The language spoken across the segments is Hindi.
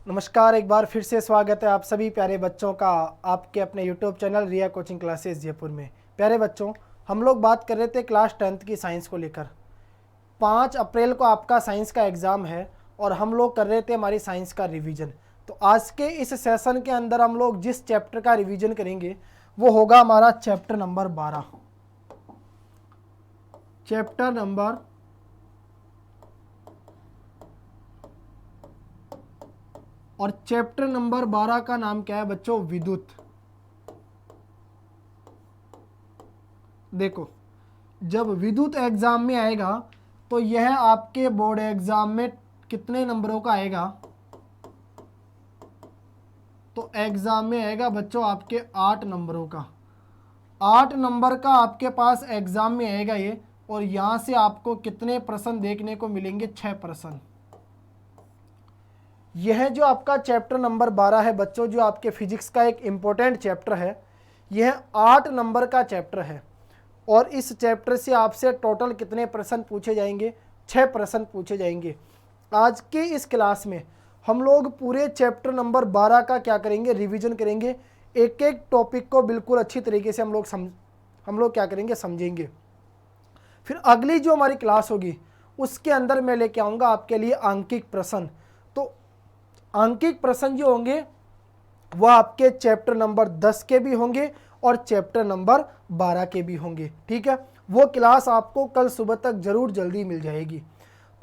नमस्कार, एक बार फिर से स्वागत है आप सभी प्यारे बच्चों का आपके अपने YouTube चैनल रिया कोचिंग क्लासेस जयपुर में। प्यारे बच्चों, हम लोग बात कर रहे थे क्लास 10th की साइंस को लेकर। 5 अप्रैल को आपका साइंस का एग्ज़ाम है और हम लोग कर रहे थे हमारी साइंस का रिवीजन। तो आज के इस सेशन के अंदर हम लोग जिस चैप्टर का रिवीजन करेंगे वो होगा हमारा चैप्टर नंबर 12। चैप्टर नंबर और चैप्टर नंबर 12 का नाम क्या है बच्चों? विद्युत। देखो, जब विद्युत एग्जाम में आएगा तो यह आपके बोर्ड एग्जाम में कितने नंबरों का आएगा? तो एग्जाम में आएगा बच्चों आपके 8 नंबरों का। 8 नंबर का आपके पास एग्जाम में आएगा ये। और यहां से आपको कितने प्रश्न देखने को मिलेंगे? 6 प्रश्न। यह जो आपका चैप्टर नंबर 12 है बच्चों, जो आपके फिजिक्स का एक इम्पोर्टेंट चैप्टर है, यह 8 नंबर का चैप्टर है। और इस चैप्टर से आपसे टोटल कितने प्रश्न पूछे जाएंगे? 6 प्रश्न पूछे जाएंगे। आज के इस क्लास में हम लोग पूरे चैप्टर नंबर 12 का क्या करेंगे? रिवीजन करेंगे। एक एक टॉपिक को बिल्कुल अच्छी तरीके से हम लोग क्या करेंगे? समझेंगे। फिर अगली जो हमारी क्लास होगी उसके अंदर मैं लेके आऊँगा आपके लिए आंकिक प्रश्न। तो आंकिक प्रश्न जो होंगे वह आपके चैप्टर नंबर 10 के भी होंगे और चैप्टर नंबर 12 के भी होंगे। ठीक है, वो क्लास आपको कल सुबह तक जरूर जल्दी मिल जाएगी।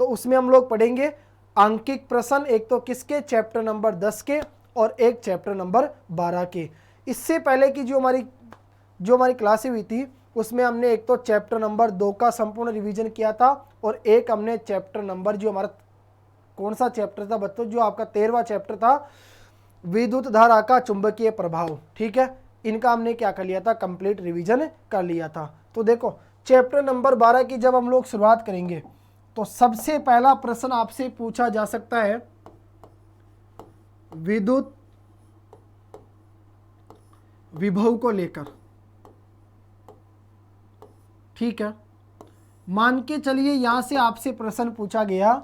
तो उसमें हम लोग पढ़ेंगे आंकिक प्रश्न, एक तो किसके? चैप्टर नंबर 10 के और एक चैप्टर नंबर 12 के। इससे पहले की जो हमारी क्लासें हुई थी उसमें हमने एक तो चैप्टर नंबर 2 का संपूर्ण रिवीजन किया था और एक हमने चैप्टर नंबर, जो हमारा कौन सा चैप्टर था बच्चों? जो आपका 13वां चैप्टर था, विद्युत धारा का चुंबकीय प्रभाव। ठीक है, इनका हमने क्या कर लिया था? कंप्लीट रिवीजन कर लिया था। तो देखो, चैप्टर नंबर 12 की जब हम लोग शुरुआत करेंगे तो सबसे पहला प्रश्न आपसे पूछा जा सकता है विद्युत विभव को लेकर। ठीक है, मान के चलिए यहां से आपसे प्रश्न पूछा गया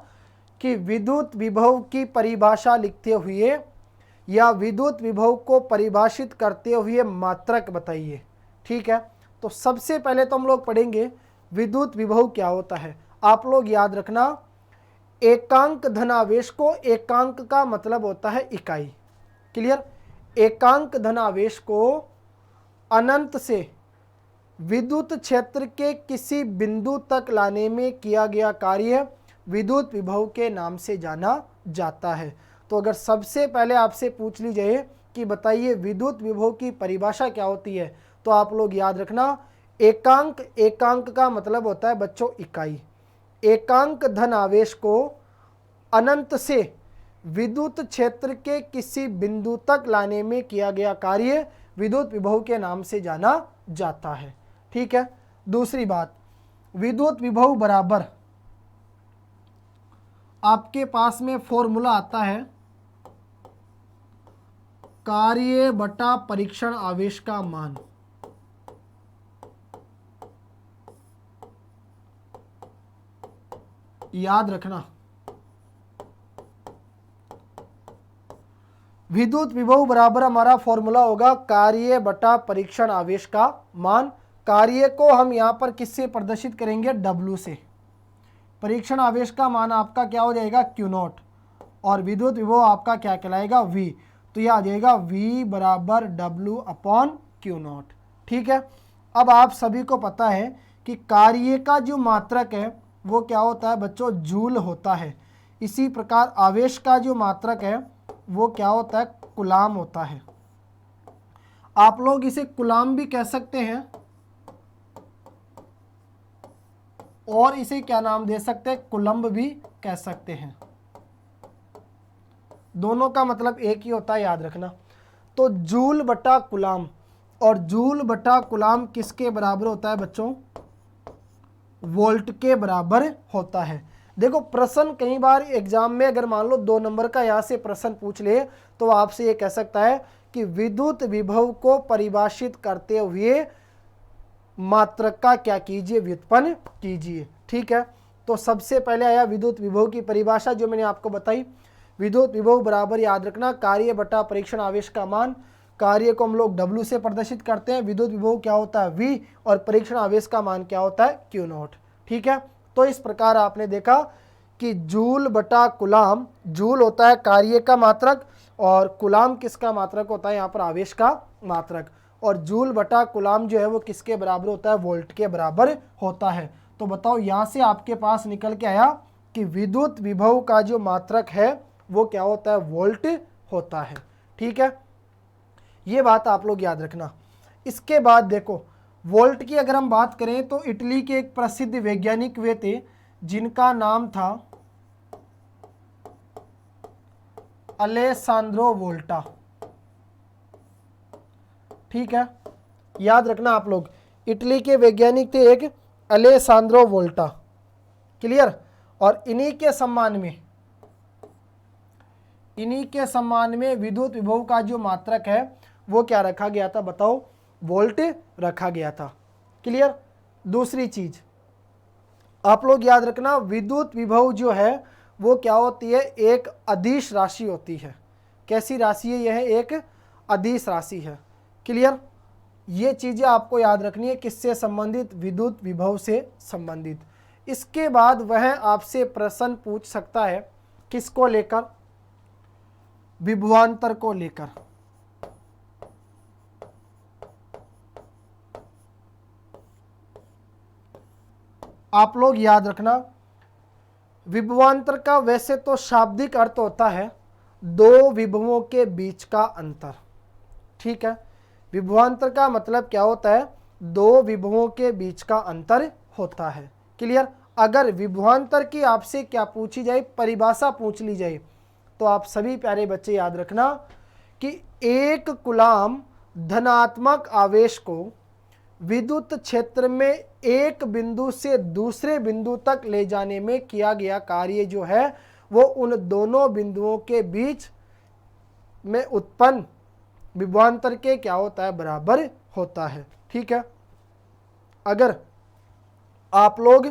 कि विद्युत विभव की परिभाषा लिखते हुए या विद्युत विभव को परिभाषित करते हुए मात्रक बताइए। ठीक है, तो सबसे पहले तो हम लोग पढ़ेंगे विद्युत विभव क्या होता है। आप लोग याद रखना, एकांक धनावेश को, एकांक का मतलब होता है इकाई। क्लियर? एकांक धनावेश को अनंत से विद्युत क्षेत्र के किसी बिंदु तक लाने में किया गया कार्य विद्युत विभव के नाम से जाना जाता है। तो अगर सबसे पहले आपसे पूछ ली जाए कि बताइए विद्युत विभव की परिभाषा क्या होती है, तो आप लोग याद रखना, एकांक, एकांक का मतलब होता है बच्चों इकाई। एकांक धन आवेश को अनंत से विद्युत क्षेत्र के किसी बिंदु तक लाने में किया गया कार्य विद्युत विभव के नाम से जाना जाता है। ठीक है, दूसरी बात, विद्युत विभव बराबर आपके पास में फॉर्मूला आता है कार्य बटा परीक्षण आवेश का मान। याद रखना, विद्युत विभव बराबर हमारा फॉर्मूला होगा कार्य बटा परीक्षण आवेश का मान। कार्य को हम यहां पर किससे प्रदर्शित करेंगे? W से। परीक्षण आवेश का मान आपका क्या हो जाएगा? Q0। और विद्युत विभव आपका क्या कहलाएगा? V। तो यह आ जाएगा V बराबर W/Q0। ठीक है, अब आप सभी को पता है कि कार्य का जो मात्रक है वो क्या होता है बच्चों? जूल होता है। इसी प्रकार आवेश का जो मात्रक है वो क्या होता है? कूलाम होता है। आप लोग इसे कूलाम भी कह सकते हैं और इसे क्या नाम दे सकते हैं? कूलम्ब भी कह सकते हैं। दोनों का मतलब एक ही होता है, याद रखना। तो जूल बटा कूलाम, और जूल बटा कूलाम किसके बराबर होता है बच्चों? वोल्ट के बराबर होता है। देखो, प्रश्न कई बार एग्जाम में अगर मान लो 2 नंबर का यहाँ से प्रश्न पूछ ले तो आपसे ये कह सकता है कि विद्युत विभव को परिभाषित करते हुए मात्रक का क्या कीजिए? व्युत्पन्न कीजिए। ठीक है, तो सबसे पहले आया विद्युत विभव की परिभाषा जो मैंने आपको बताई। विद्युत विभव बराबर याद रखना कार्य बटा परीक्षण आवेश का मान। कार्य को हम लोग W से प्रदर्शित करते हैं, विद्युत विभव क्या होता है V, और परीक्षण आवेश का मान क्या होता है Q0। ठीक है, तो इस प्रकार आपने देखा कि जूल बटा कुलाम, जूल होता है कार्य का मात्रक और कुलाम किसका मात्रक होता है, यहाँ पर आवेश का मात्रक, और जूल बटा कुलाम जो है वो किसके बराबर होता है, वोल्ट के बराबर होता है। तो बताओ यहाँ से आपके पास निकल के आया कि विद्युत विभव का जो मात्रक है वो क्या होता है, वोल्ट होता है। ठीक है, ये बात आप लोग याद रखना। इसके बाद देखो वोल्ट की अगर हम बात करें तो इटली के एक प्रसिद्ध वैज्ञानिक वे थे जिनका नाम था अलेसांद्रो वोल्टा। ठीक है, याद रखना आप लोग, इटली के वैज्ञानिक थे एक अलेसांद्रो वोल्टा। क्लियर, और इन्हीं के सम्मान में विद्युत विभव का जो मात्रक है वो क्या रखा गया था, बताओ, वोल्ट रखा गया था। क्लियर। दूसरी चीज आप लोग याद रखना, विद्युत विभव जो है वो क्या होती है, एक अदिश राशि होती है। कैसी राशि है, यह एक अदिश राशि है। क्लियर, ये चीजें आपको याद रखनी है, किससे संबंधित, विद्युत विभव से संबंधित। इसके बाद वह आपसे प्रश्न पूछ सकता है किसको लेकर, विभवांतर को लेकर। आप लोग याद रखना, विभवांतर का वैसे तो शाब्दिक अर्थ होता है दो विभवों के बीच का अंतर। ठीक है, विभवांतर का मतलब क्या होता है, दो विभवों के बीच का अंतर होता है। क्लियर। अगर विभवांतर की आपसे क्या पूछी जाए, परिभाषा पूछ ली जाए, तो आप सभी प्यारे बच्चे याद रखना कि एक कूलाम धनात्मक आवेश को विद्युत क्षेत्र में एक बिंदु से दूसरे बिंदु तक ले जाने में किया गया कार्य जो है वो उन दोनों बिंदुओं के बीच में उत्पन्न विभवांतर के क्या होता है, बराबर होता है। ठीक है, अगर आप लोग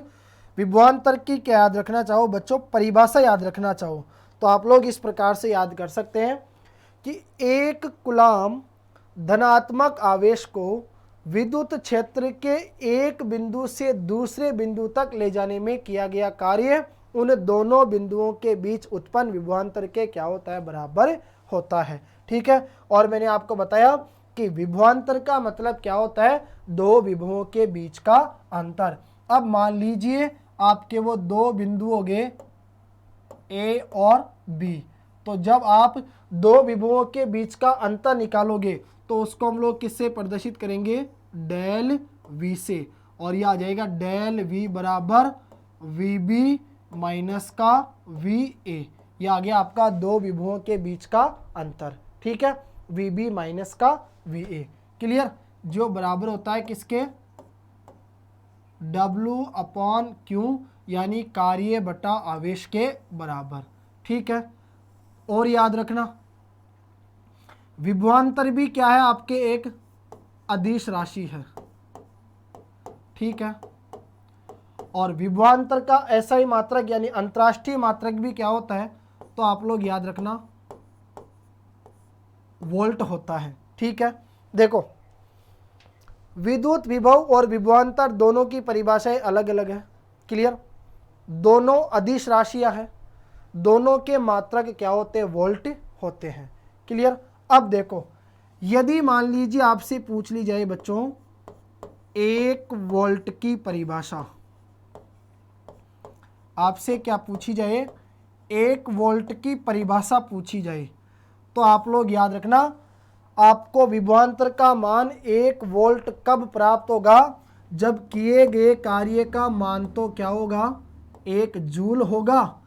विभवांतर की क्या याद रखना चाहो बच्चों, परिभाषा याद रखना चाहो, तो आप लोग इस प्रकार से याद कर सकते हैं कि एक कूलाम धनात्मक आवेश को विद्युत क्षेत्र के एक बिंदु से दूसरे बिंदु तक ले जाने में किया गया कार्य उन दोनों बिंदुओं के बीच उत्पन्न विभवांतर के क्या होता है, बराबर होता है। ठीक है, और मैंने आपको बताया कि विभवांतर का मतलब क्या होता है, दो विभवों के बीच का अंतर। अब मान लीजिए आपके वो दो बिंदु हो गए ए और बी, तो जब आप दो विभवों के बीच का अंतर निकालोगे तो उसको हम लोग किससे प्रदर्शित करेंगे, डेल वी से, और ये आ जाएगा डेल वी बराबर वी बी माइनस का वी ए। ये आ गया आपका दो विभवों के बीच का अंतर। ठीक है, वी बी माइनस का वी ए। क्लियर, जो बराबर होता है किसके, W अपॉन Q, यानी कार्य बटा आवेश के बराबर। ठीक है, और याद रखना विभवांतर भी क्या है आपके, एक अदिश राशि है। ठीक है, और विभवांतर का ऐसा ही मात्रक यानी अंतरराष्ट्रीय मात्रक भी क्या होता है, तो आप लोग याद रखना वोल्ट होता है। ठीक है, देखो विद्युत विभव और विभवांतर दोनों की परिभाषाएं अलग अलग है। क्लियर, दोनों अदिश राशियां हैं, दोनों के मात्रक क्या होते हैं, वोल्ट होते हैं। क्लियर। अब देखो यदि मान लीजिए आपसे पूछ ली जाए बच्चों एक वोल्ट की परिभाषा, आपसे क्या पूछी जाए, एक वोल्ट की परिभाषा पूछी जाए, तो आप लोग याद रखना आपको विभवांतर का मान एक वोल्ट कब प्राप्त होगा, जब किए गए कार्य का मान तो क्या होगा, एक जूल होगा,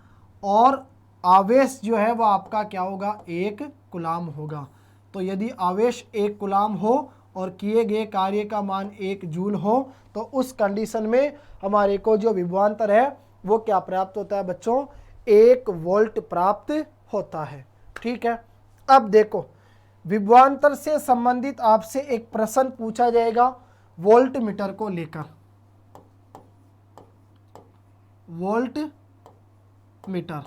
और आवेश जो है वह आपका क्या होगा, एक कूलाम होगा। तो यदि आवेश एक कूलाम हो और किए गए कार्य का मान एक जूल हो तो उस कंडीशन में हमारे को जो विभवांतर है वो क्या प्राप्त होता है बच्चों, एक वोल्ट प्राप्त होता है। ठीक है, अब देखो विभवांतर से संबंधित आपसे एक प्रश्न पूछा जाएगा वोल्ट मीटर को लेकर। वोल्ट मीटर,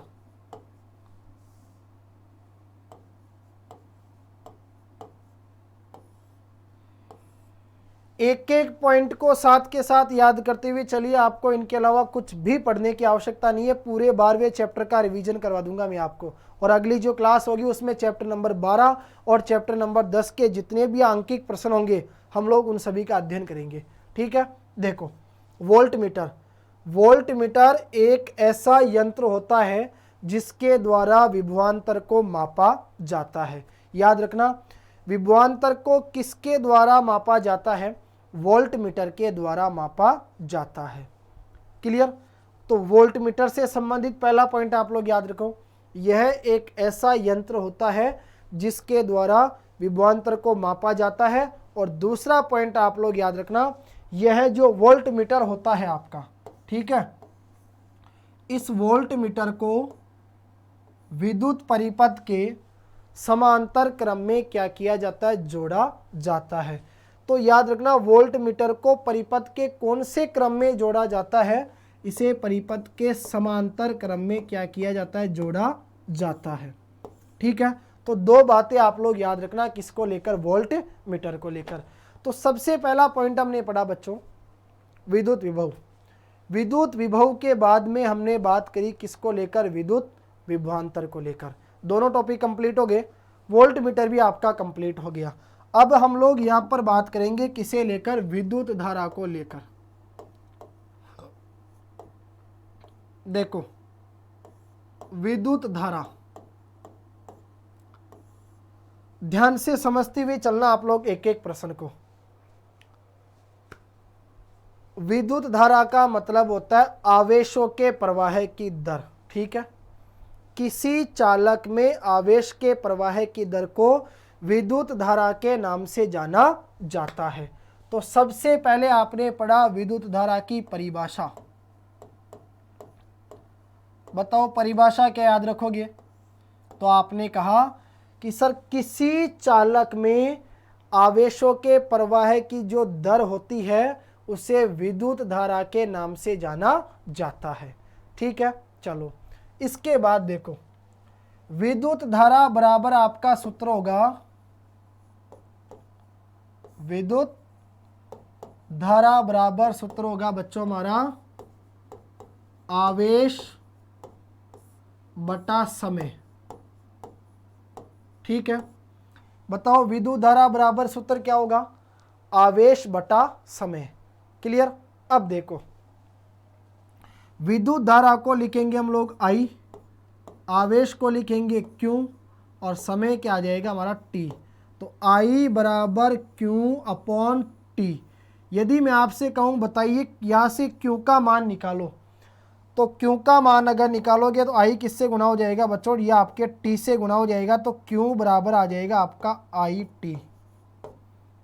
एक एक पॉइंट को साथ के साथ याद करते हुए चलिए, आपको इनके अलावा कुछ भी पढ़ने की आवश्यकता नहीं है, पूरे 12वें चैप्टर का रिवीजन करवा दूंगा मैं आपको। और अगली जो क्लास होगी उसमें चैप्टर नंबर 12 और चैप्टर नंबर 10 के जितने भी आंकिक प्रश्न होंगे हम लोग उन सभी का अध्ययन करेंगे। ठीक है, देखो वोल्ट मीटर। वोल्ट मीटर एक ऐसा यंत्र होता है जिसके द्वारा विभवांतर को मापा जाता है। याद रखना, विभवांतर को किसके द्वारा मापा जाता है? वोल्ट मीटर के द्वारा मापा जाता है। क्लियर? तो वोल्ट मीटर से संबंधित पहला पॉइंट आप लोग याद रखो, यह एक ऐसा यंत्र होता है जिसके द्वारा विभवांतर को मापा जाता है। और दूसरा पॉइंट आप लोग याद रखना, यह जो वोल्ट मीटर होता है आपका, ठीक है, इस वोल्ट मीटर को विद्युत परिपथ के समांतर क्रम में क्या किया जाता है? जोड़ा जाता है। तो याद रखना, वोल्ट मीटर को परिपथ के कौन से क्रम में जोड़ा जाता है? इसे परिपथ के समांतर क्रम में क्या किया जाता है? जोड़ा जाता है। ठीक है, तो दो बातें आप लोग याद रखना, किसको लेकर? वोल्ट मीटर को लेकर। तो सबसे पहला पॉइंट हमने पढ़ा बच्चों, विद्युत विभव। विद्युत विभव के बाद में हमने बात करी किसको लेकर? विद्युत विभवांतर को लेकर। दोनों टॉपिक कंप्लीट हो गए, वोल्ट मीटर भी आपका कंप्लीट हो गया। अब हम लोग यहाँ पर बात करेंगे किसे लेकर? विद्युत धारा को लेकर। देखो विद्युत धारा, ध्यान से समझते हुए चलना आप लोग एक एक प्रश्न को। विद्युत धारा का मतलब होता है आवेशों के प्रवाह की दर। ठीक है, किसी चालक में आवेश के प्रवाह की दर को विद्युत धारा के नाम से जाना जाता है। तो सबसे पहले आपने पढ़ा विद्युत धारा की परिभाषा। बताओ परिभाषा क्या याद रखोगे? तो आपने कहा कि सर किसी चालक में आवेशों के प्रवाह की जो दर होती है उसे विद्युत धारा के नाम से जाना जाता है। ठीक है, चलो इसके बाद देखो, विद्युत धारा बराबर आपका सूत्र होगा, विद्युत धारा बराबर सूत्र होगा बच्चों हमारा आवेश बटा समय। ठीक है, बताओ विद्युत धारा बराबर सूत्र क्या होगा? आवेश बटा समय। क्लियर? अब देखो, विद्युत धारा को लिखेंगे हम लोग I, आवेश को लिखेंगे Q और समय क्या आ जाएगा हमारा T। तो I बराबर Q अपॉन T। यदि मैं आपसे कहूँ बताइए यहाँ से Q का मान निकालो, तो Q का मान अगर निकालोगे तो I किससे गुना हो जाएगा बच्चों? ये आपके T से गुना हो जाएगा, तो Q बराबर आ जाएगा आपका IT।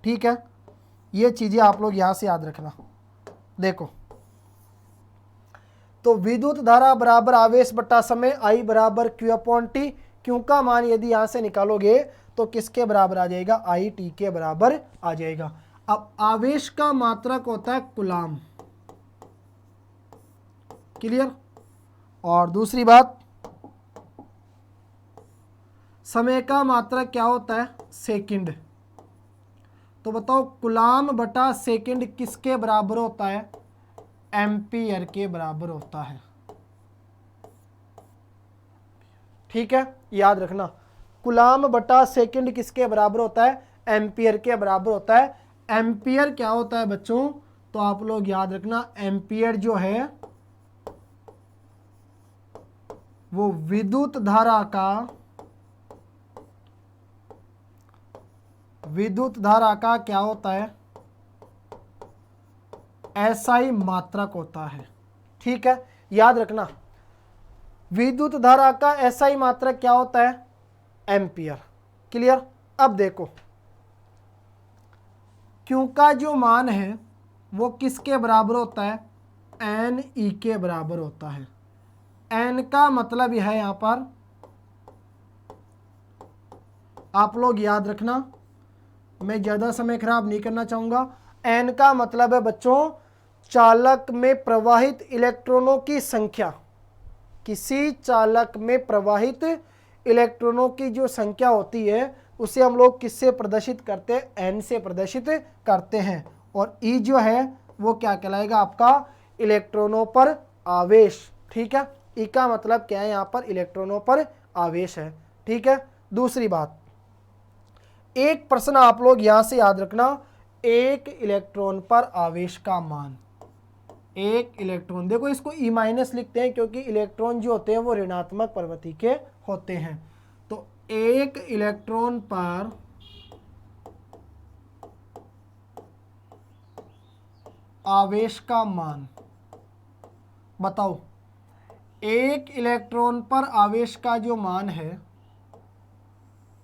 ठीक है, ये चीज़ें आप लोग यहाँ से याद रखना। देखो, तो विद्युत धारा बराबर आवेश बटा समय, I बराबर Q अपॉन T। Q का मान यदि यहाँ से निकालोगे तो किसके बराबर आ जाएगा? IT के बराबर आ जाएगा। अब आवेश का मात्रक होता है कूलाम। क्लियर? और दूसरी बात, समय का मात्रक क्या होता है? सेकंड। तो बताओ कूलाम बटा सेकंड किसके बराबर होता है? एम्पियर के बराबर होता है। ठीक है, याद रखना, कूलाम बटा सेकंड किसके बराबर होता है? एम्पियर के बराबर होता है। एम्पियर क्या होता है बच्चों? तो आप लोग याद रखना, एम्पियर जो है वो विद्युत धारा का क्या होता है? SI मात्रक होता है। ठीक है, याद रखना, विद्युत धारा का SI मात्रक क्या होता है? एम्पियर। क्लियर? अब देखो, Q का जो मान है वो किसके बराबर होता है? NE के बराबर होता है। N का मतलब यह है यहाँ पर, आप लोग याद रखना, मैं ज़्यादा समय खराब नहीं करना चाहूँगा। N का मतलब है बच्चों चालक में प्रवाहित इलेक्ट्रॉनों की संख्या। किसी चालक में प्रवाहित इलेक्ट्रॉनों की जो संख्या होती है उसे हम लोग किससे प्रदर्शित करते हैं? N से प्रदर्शित करते हैं। और ई जो है वो क्या कहलाएगा आपका इलेक्ट्रॉनों पर आवेश। ठीक है, ई का मतलब क्या है यहाँ पर इलेक्ट्रॉनों पर आवेश है। ठीक है, दूसरी बात, एक प्रश्न आप लोग यहां से याद रखना, एक इलेक्ट्रॉन पर आवेश का मान, एक इलेक्ट्रॉन, देखो इसको ई माइनस लिखते हैं क्योंकि इलेक्ट्रॉन जो होते हैं वो ऋणात्मक प्रवृत्ति के होते हैं। तो एक इलेक्ट्रॉन पर आवेश का मान बताओ, एक इलेक्ट्रॉन पर आवेश का जो मान है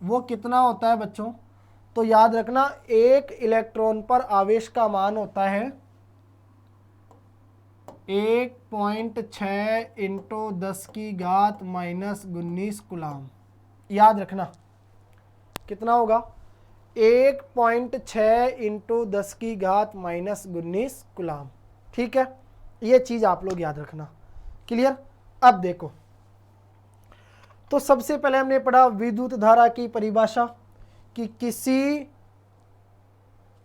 वो कितना होता है बच्चों? तो याद रखना, एक इलेक्ट्रॉन पर आवेश का मान होता है 1.6 इंटू 10⁻⁻⁻⁹ कूलाम। याद रखना कितना होगा? 1.6 इंटू 10⁻⁻⁻⁹ कूलाम। ठीक है, ये चीज आप लोग याद रखना। क्लियर? अब देखो, तो सबसे पहले हमने पढ़ा विद्युत धारा की परिभाषा कि किसी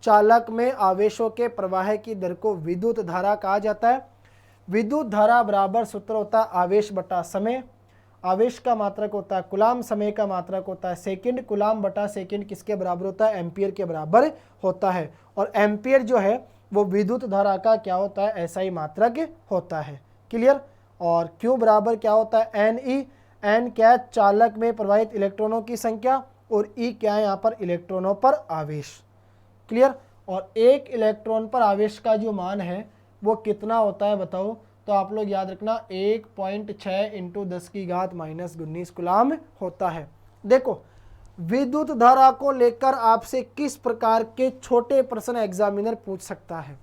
चालक में आवेशों के प्रवाह की दर को विद्युत धारा कहा जाता है। विद्युत धारा बराबर सूत्र होता है आवेश बटा समय। आवेश का मात्रक होता है कूलाम, समय का मात्रक होता है सेकंड। कूलाम बटा सेकंड किसके बराबर होता है? एम्पियर के बराबर होता है। और एम्पियर जो है वो विद्युत धारा का क्या होता है? ऐसा ही मात्रक होता है। क्लियर? और क्यू बराबर क्या होता है? N E. एन क्या है? चालक में प्रवाहित इलेक्ट्रॉनों की संख्या, और ई क्या है यहाँ पर? इलेक्ट्रॉनों पर आवेश। क्लियर? और एक इलेक्ट्रॉन पर आवेश का जो मान है वो कितना होता है बताओ? तो आप लोग याद रखना 1.6 इंटू 10⁻⁻⁹ कूलाम होता है। देखो, विद्युत धारा को लेकर आपसे किस प्रकार के छोटे प्रश्न एग्जामिनर पूछ सकता है?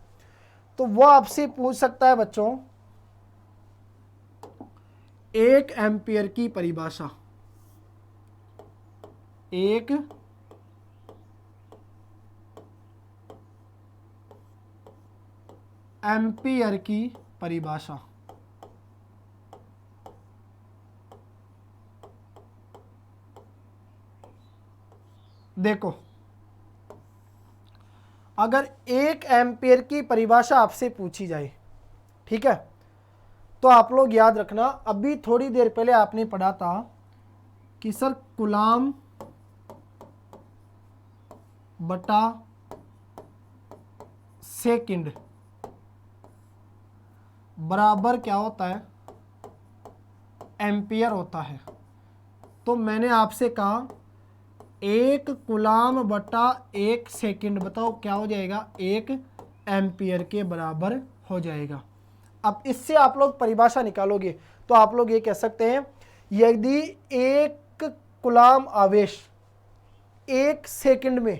तो वो आपसे पूछ सकता है बच्चों, 1 एम्पियर की परिभाषा, 1 एम्पियर की परिभाषा। देखो, अगर 1 एम्पियर की परिभाषा आपसे पूछी जाए, ठीक है, तो आप लोग याद रखना, अभी थोड़ी देर पहले आपने पढ़ा था कि सर कूलाम बटा सेकंड बराबर क्या होता है? एम्पियर होता है। तो मैंने आपसे कहा 1 कूलाम बटा 1 सेकंड, बताओ क्या हो जाएगा? 1 एम्पियर के बराबर हो जाएगा। अब इससे आप लोग परिभाषा निकालोगे तो आप लोग ये कह सकते हैं, यदि 1 कूलाम आवेश 1 सेकंड में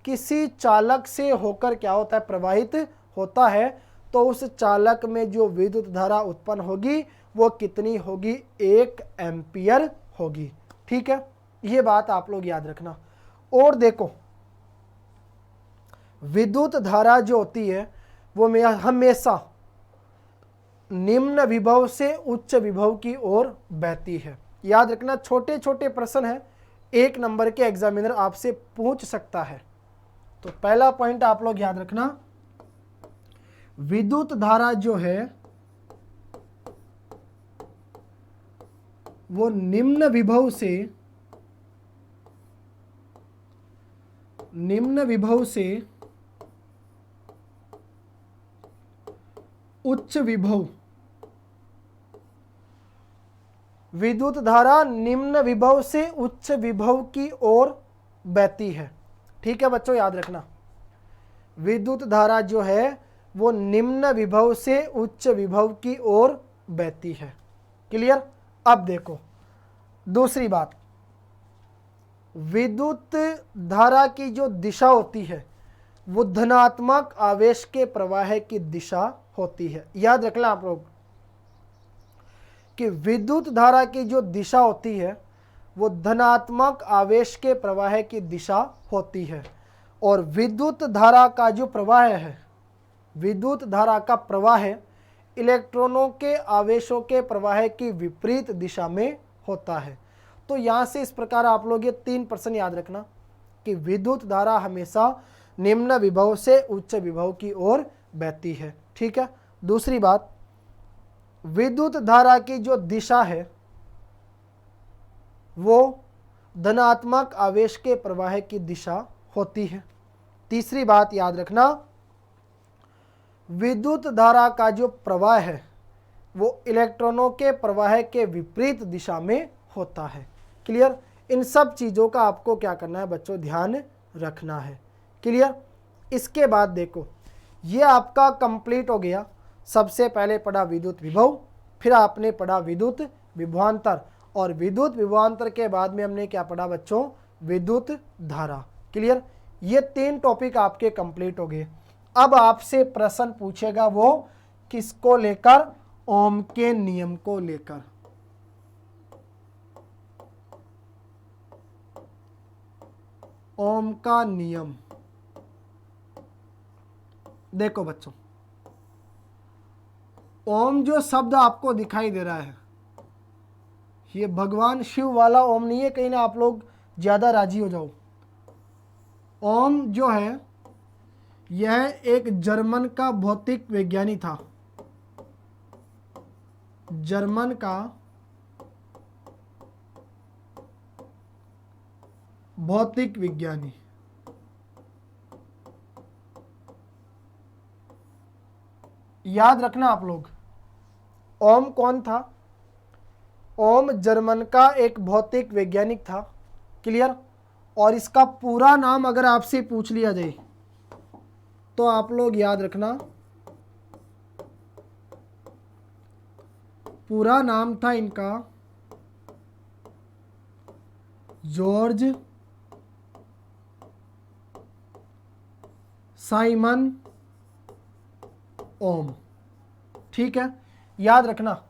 किसी चालक से होकर क्या होता है? प्रवाहित होता है, तो उस चालक में जो विद्युत धारा उत्पन्न होगी वो कितनी होगी? 1 एम्पियर होगी। ठीक है, ये बात आप लोग याद रखना। और देखो, विद्युत धारा जो होती है वो हमेशा निम्न विभव से उच्च विभव की ओर बहती है। याद रखना, छोटे छोटे प्रश्न है, 1 नंबर के एग्जामिनर आपसे पूछ सकता है। तो पहला पॉइंट आप लोग याद रखना, विद्युत धारा जो है वो निम्न विभव से उच्च विभव, विद्युत धारा निम्न विभव से उच्च विभव की ओर बहती है। ठीक है बच्चों, याद रखना, विद्युत धारा जो है वो निम्न विभव से उच्च विभव की ओर बहती है। क्लियर? अब देखो दूसरी बात, विद्युत धारा की जो दिशा होती है वो धनात्मक आवेश के प्रवाह की दिशा होती है। याद रखना आप लोग कि विद्युत धारा की जो दिशा होती है वो धनात्मक आवेश के प्रवाह की दिशा होती है। और विद्युत धारा का जो प्रवाह है, विद्युत धारा का प्रवाह इलेक्ट्रॉनों के आवेशों के प्रवाह की विपरीत दिशा में होता है। तो यहाँ से इस प्रकार आप लोग ये 3 प्रश्न याद रखना कि विद्युत धारा हमेशा निम्न विभव से उच्च विभव की ओर बहती है। ठीक है। दूसरी बात, विद्युत धारा की जो दिशा है वो धनात्मक आवेश के प्रवाह की दिशा होती है। तीसरी बात याद रखना, विद्युत धारा का जो प्रवाह है वो इलेक्ट्रॉनों के प्रवाह के विपरीत दिशा में होता है। क्लियर। इन सब चीज़ों का आपको क्या करना है बच्चों, ध्यान रखना है। क्लियर। इसके बाद देखो, ये आपका कंप्लीट हो गया। सबसे पहले पढ़ा विद्युत विभव, फिर आपने पढ़ा विद्युत विभवांतर, और विद्युत विभवांतर के बाद में हमने क्या पढ़ा बच्चों, विद्युत धारा। क्लियर। ये 3 टॉपिक आपके कंप्लीट हो गए। अब आपसे प्रश्न पूछेगा वो किसको लेकर, ओम के नियम को लेकर। ओम का नियम। देखो बच्चों, ओम जो शब्द आपको दिखाई दे रहा है ये भगवान शिव वाला ओम नहीं है, कहीं ना आप लोग ज्यादा राजी हो जाओ। ओम जो है यह एक जर्मन का भौतिक विज्ञानी था। जर्मन का भौतिक विज्ञानी। याद रखना आप लोग, ओम कौन था? ओम जर्मन का एक भौतिक वैज्ञानिक था। क्लियर। और इसका पूरा नाम अगर आपसे पूछ लिया जाए तो आप लोग याद रखना, पूरा नाम था इनका जॉर्ज साइमन ओम। ठीक है, याद रखना,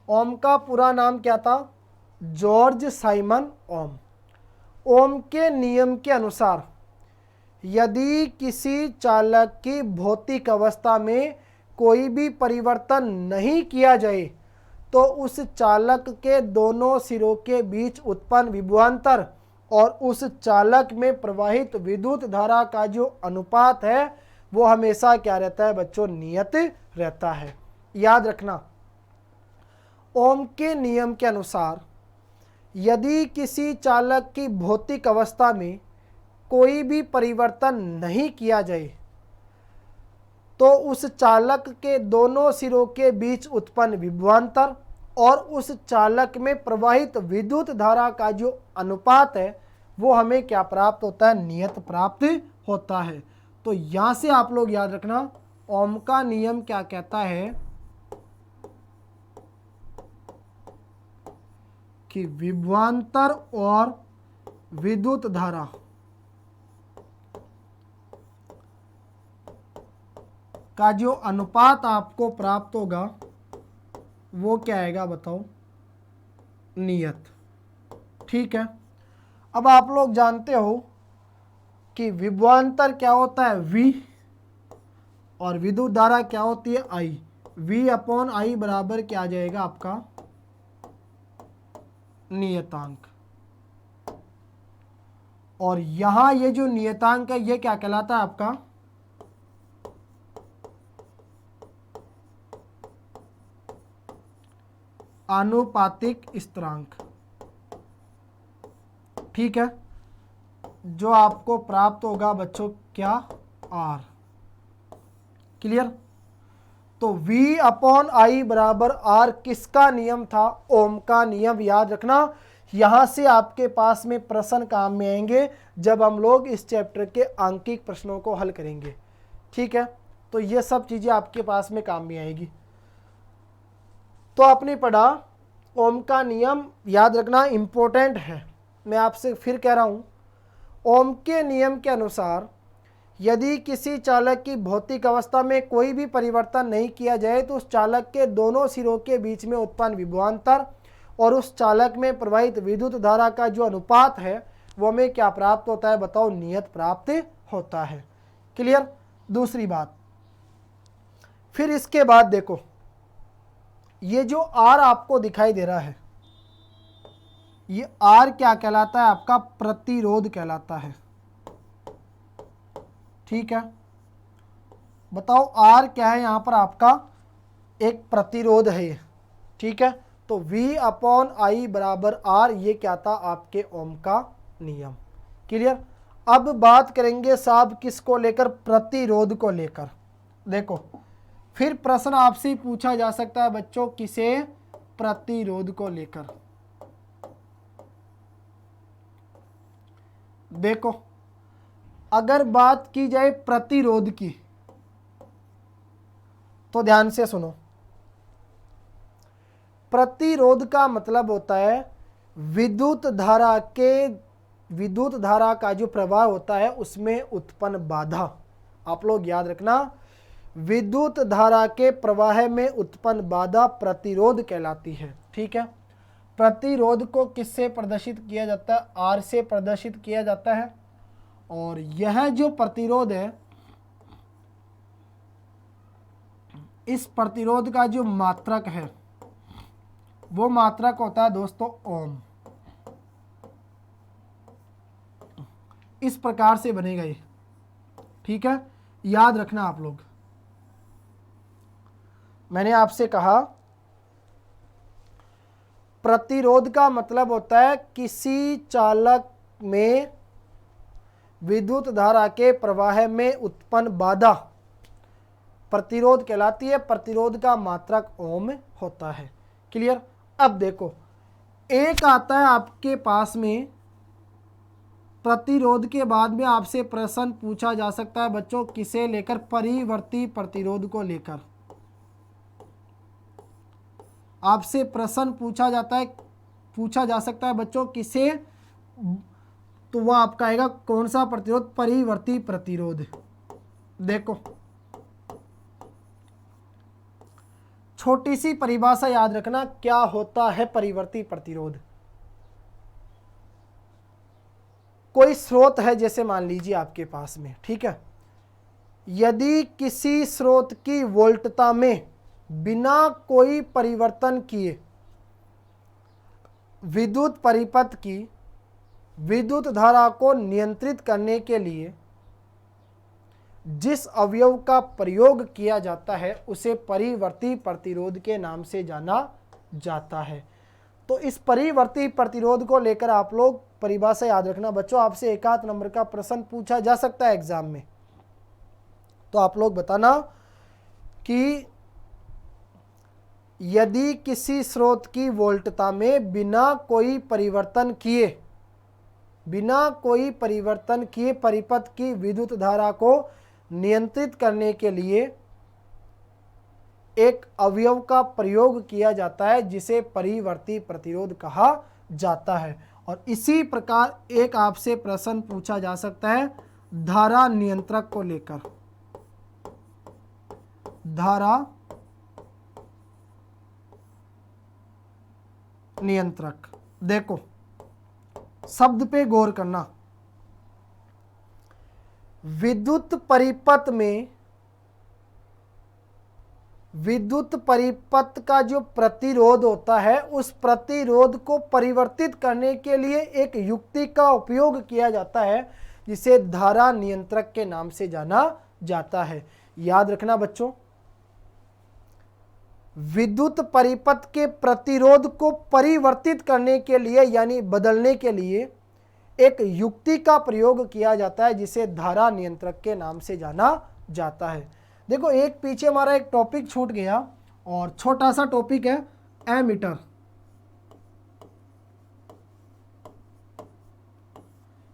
ओम का पूरा नाम क्या था? जॉर्ज साइमन ओम। ओम के नियम के अनुसार यदि किसी चालक की भौतिक अवस्था में कोई भी परिवर्तन नहीं किया जाए तो उस चालक के दोनों सिरों के बीच उत्पन्न विभवांतर और उस चालक में प्रवाहित विद्युत धारा का जो अनुपात है वो हमेशा क्या रहता है बच्चों? नियत रहता है। याद रखना, ओम के नियम के अनुसार यदि किसी चालक की भौतिक अवस्था में कोई भी परिवर्तन नहीं किया जाए तो उस चालक के दोनों सिरों के बीच उत्पन्न विभवांतर और उस चालक में प्रवाहित विद्युत धारा का जो अनुपात है वो हमें क्या प्राप्त होता है? नियत प्राप्त होता है। तो यहां से आप लोग याद रखना, ओम का नियम क्या कहता है कि विभवांतर और विद्युत धारा का जो अनुपात आपको प्राप्त होगा वो क्या आएगा बताओ? नियत। ठीक है। अब आप लोग जानते हो कि विभवांतर क्या होता है? V, और विद्युत धारा क्या होती है? I। V/I बराबर क्या आ जाएगा आपका? नियतांक। और यहां ये जो नियतांक है ये क्या कहलाता है आपका? आनुपातिक स्थिरांक। ठीक है, जो आपको प्राप्त होगा बच्चों क्या? R। क्लियर। तो V/I बराबर R किसका नियम था? ओम का नियम। याद रखना, यहां से आपके पास में प्रश्न काम में आएंगे जब हम लोग इस चैप्टर के आंकिक प्रश्नों को हल करेंगे। ठीक है, तो ये सब चीजें आपके पास में काम में आएगी। तो आपने पढ़ा ओम का नियम, याद रखना इंपॉर्टेंट है। मैं आपसे फिर कह रहा हूं, ओम के नियम के अनुसार यदि किसी चालक की भौतिक अवस्था में कोई भी परिवर्तन नहीं किया जाए तो उस चालक के दोनों सिरों के बीच में उत्पन्न विभवांतर और उस चालक में प्रवाहित विद्युत धारा का जो अनुपात है वो हमें क्या प्राप्त होता है बताओ? नियत प्राप्त होता है। क्लियर। दूसरी बात, फिर इसके बाद देखो, ये जो R आपको दिखाई दे रहा है ये R क्या कहलाता है? आपका प्रतिरोध कहलाता है। ठीक है। बताओ आर क्या है, यहाँ पर आपका एक प्रतिरोध है ये, ठीक है। तो V अपॉन आई बराबर आर, ये क्या था, आपके ओम का नियम। क्लियर। अब बात करेंगे साहब किसको लेकर, प्रतिरोध को लेकर। देखो फिर प्रश्न आपसे पूछा जा सकता है बच्चों, किसे, प्रतिरोध को लेकर। देखो अगर बात की जाए प्रतिरोध की तो ध्यान से सुनो। प्रतिरोध का मतलब होता है विद्युत धारा का जो प्रवाह होता है उसमें उत्पन्न बाधा। आप लोग याद रखना, विद्युत धारा के प्रवाह में उत्पन्न बाधा प्रतिरोध कहलाती है, ठीक है। प्रतिरोध को किससे प्रदर्शित किया जाता है, आर से प्रदर्शित किया जाता है। और यह जो प्रतिरोध है, इस प्रतिरोध का जो मात्रक है वो मात्रक होता है दोस्तों ओम। इस प्रकार से बनेगा ये, ठीक है। याद रखना आप लोग, मैंने आपसे कहा प्रतिरोध का मतलब होता है किसी चालक में विद्युत धारा के प्रवाह में उत्पन्न बाधा प्रतिरोध कहलाती है। प्रतिरोध का मात्रक ओम होता है। क्लियर। अब देखो एक आता है आपके पास में, प्रतिरोध के बाद में आपसे प्रश्न पूछा जा सकता है बच्चों, किसे लेकर, परिवर्ती प्रतिरोध को लेकर आपसे प्रश्न पूछा जा सकता है बच्चों, किसे, तो वह आपका आएगा कौन सा प्रतिरोध, परिवर्ती प्रतिरोध। देखो छोटी सी परिभाषा याद रखना, क्या होता है परिवर्ती प्रतिरोध। कोई स्रोत है जैसे मान लीजिए आपके पास में, ठीक है। यदि किसी स्रोत की वोल्टता में बिना कोई परिवर्तन किए विद्युत परिपथ की विद्युत धारा को नियंत्रित करने के लिए जिस अवयव का प्रयोग किया जाता है उसे परिवर्ती प्रतिरोध के नाम से जाना जाता है। तो इस परिवर्ती प्रतिरोध को लेकर आप लोग परिभाषा याद रखना बच्चों, आपसे एक आध नंबर का प्रश्न पूछा जा सकता है एग्जाम में। तो आप लोग बताना कि यदि किसी स्रोत की वोल्टता में बिना कोई परिवर्तन किए परिपथ की विद्युत धारा को नियंत्रित करने के लिए एक अवयव का प्रयोग किया जाता है जिसे परिवर्ती प्रतिरोध कहा जाता है। और इसी प्रकार एक आपसे प्रश्न पूछा जा सकता है धारा नियंत्रक को लेकर। धारा नियंत्रक, देखो शब्द पे गौर करना। विद्युत परिपथ का जो प्रतिरोध होता है उस प्रतिरोध को परिवर्तित करने के लिए एक युक्ति का उपयोग किया जाता है जिसे धारा नियंत्रक के नाम से जाना जाता है। याद रखना बच्चों, विद्युत परिपथ के प्रतिरोध को परिवर्तित करने के लिए यानी बदलने के लिए एक युक्ति का प्रयोग किया जाता है जिसे धारा नियंत्रक के नाम से जाना जाता है। देखो एक पीछे हमारा एक टॉपिक छूट गया और छोटा सा टॉपिक है एमीटर।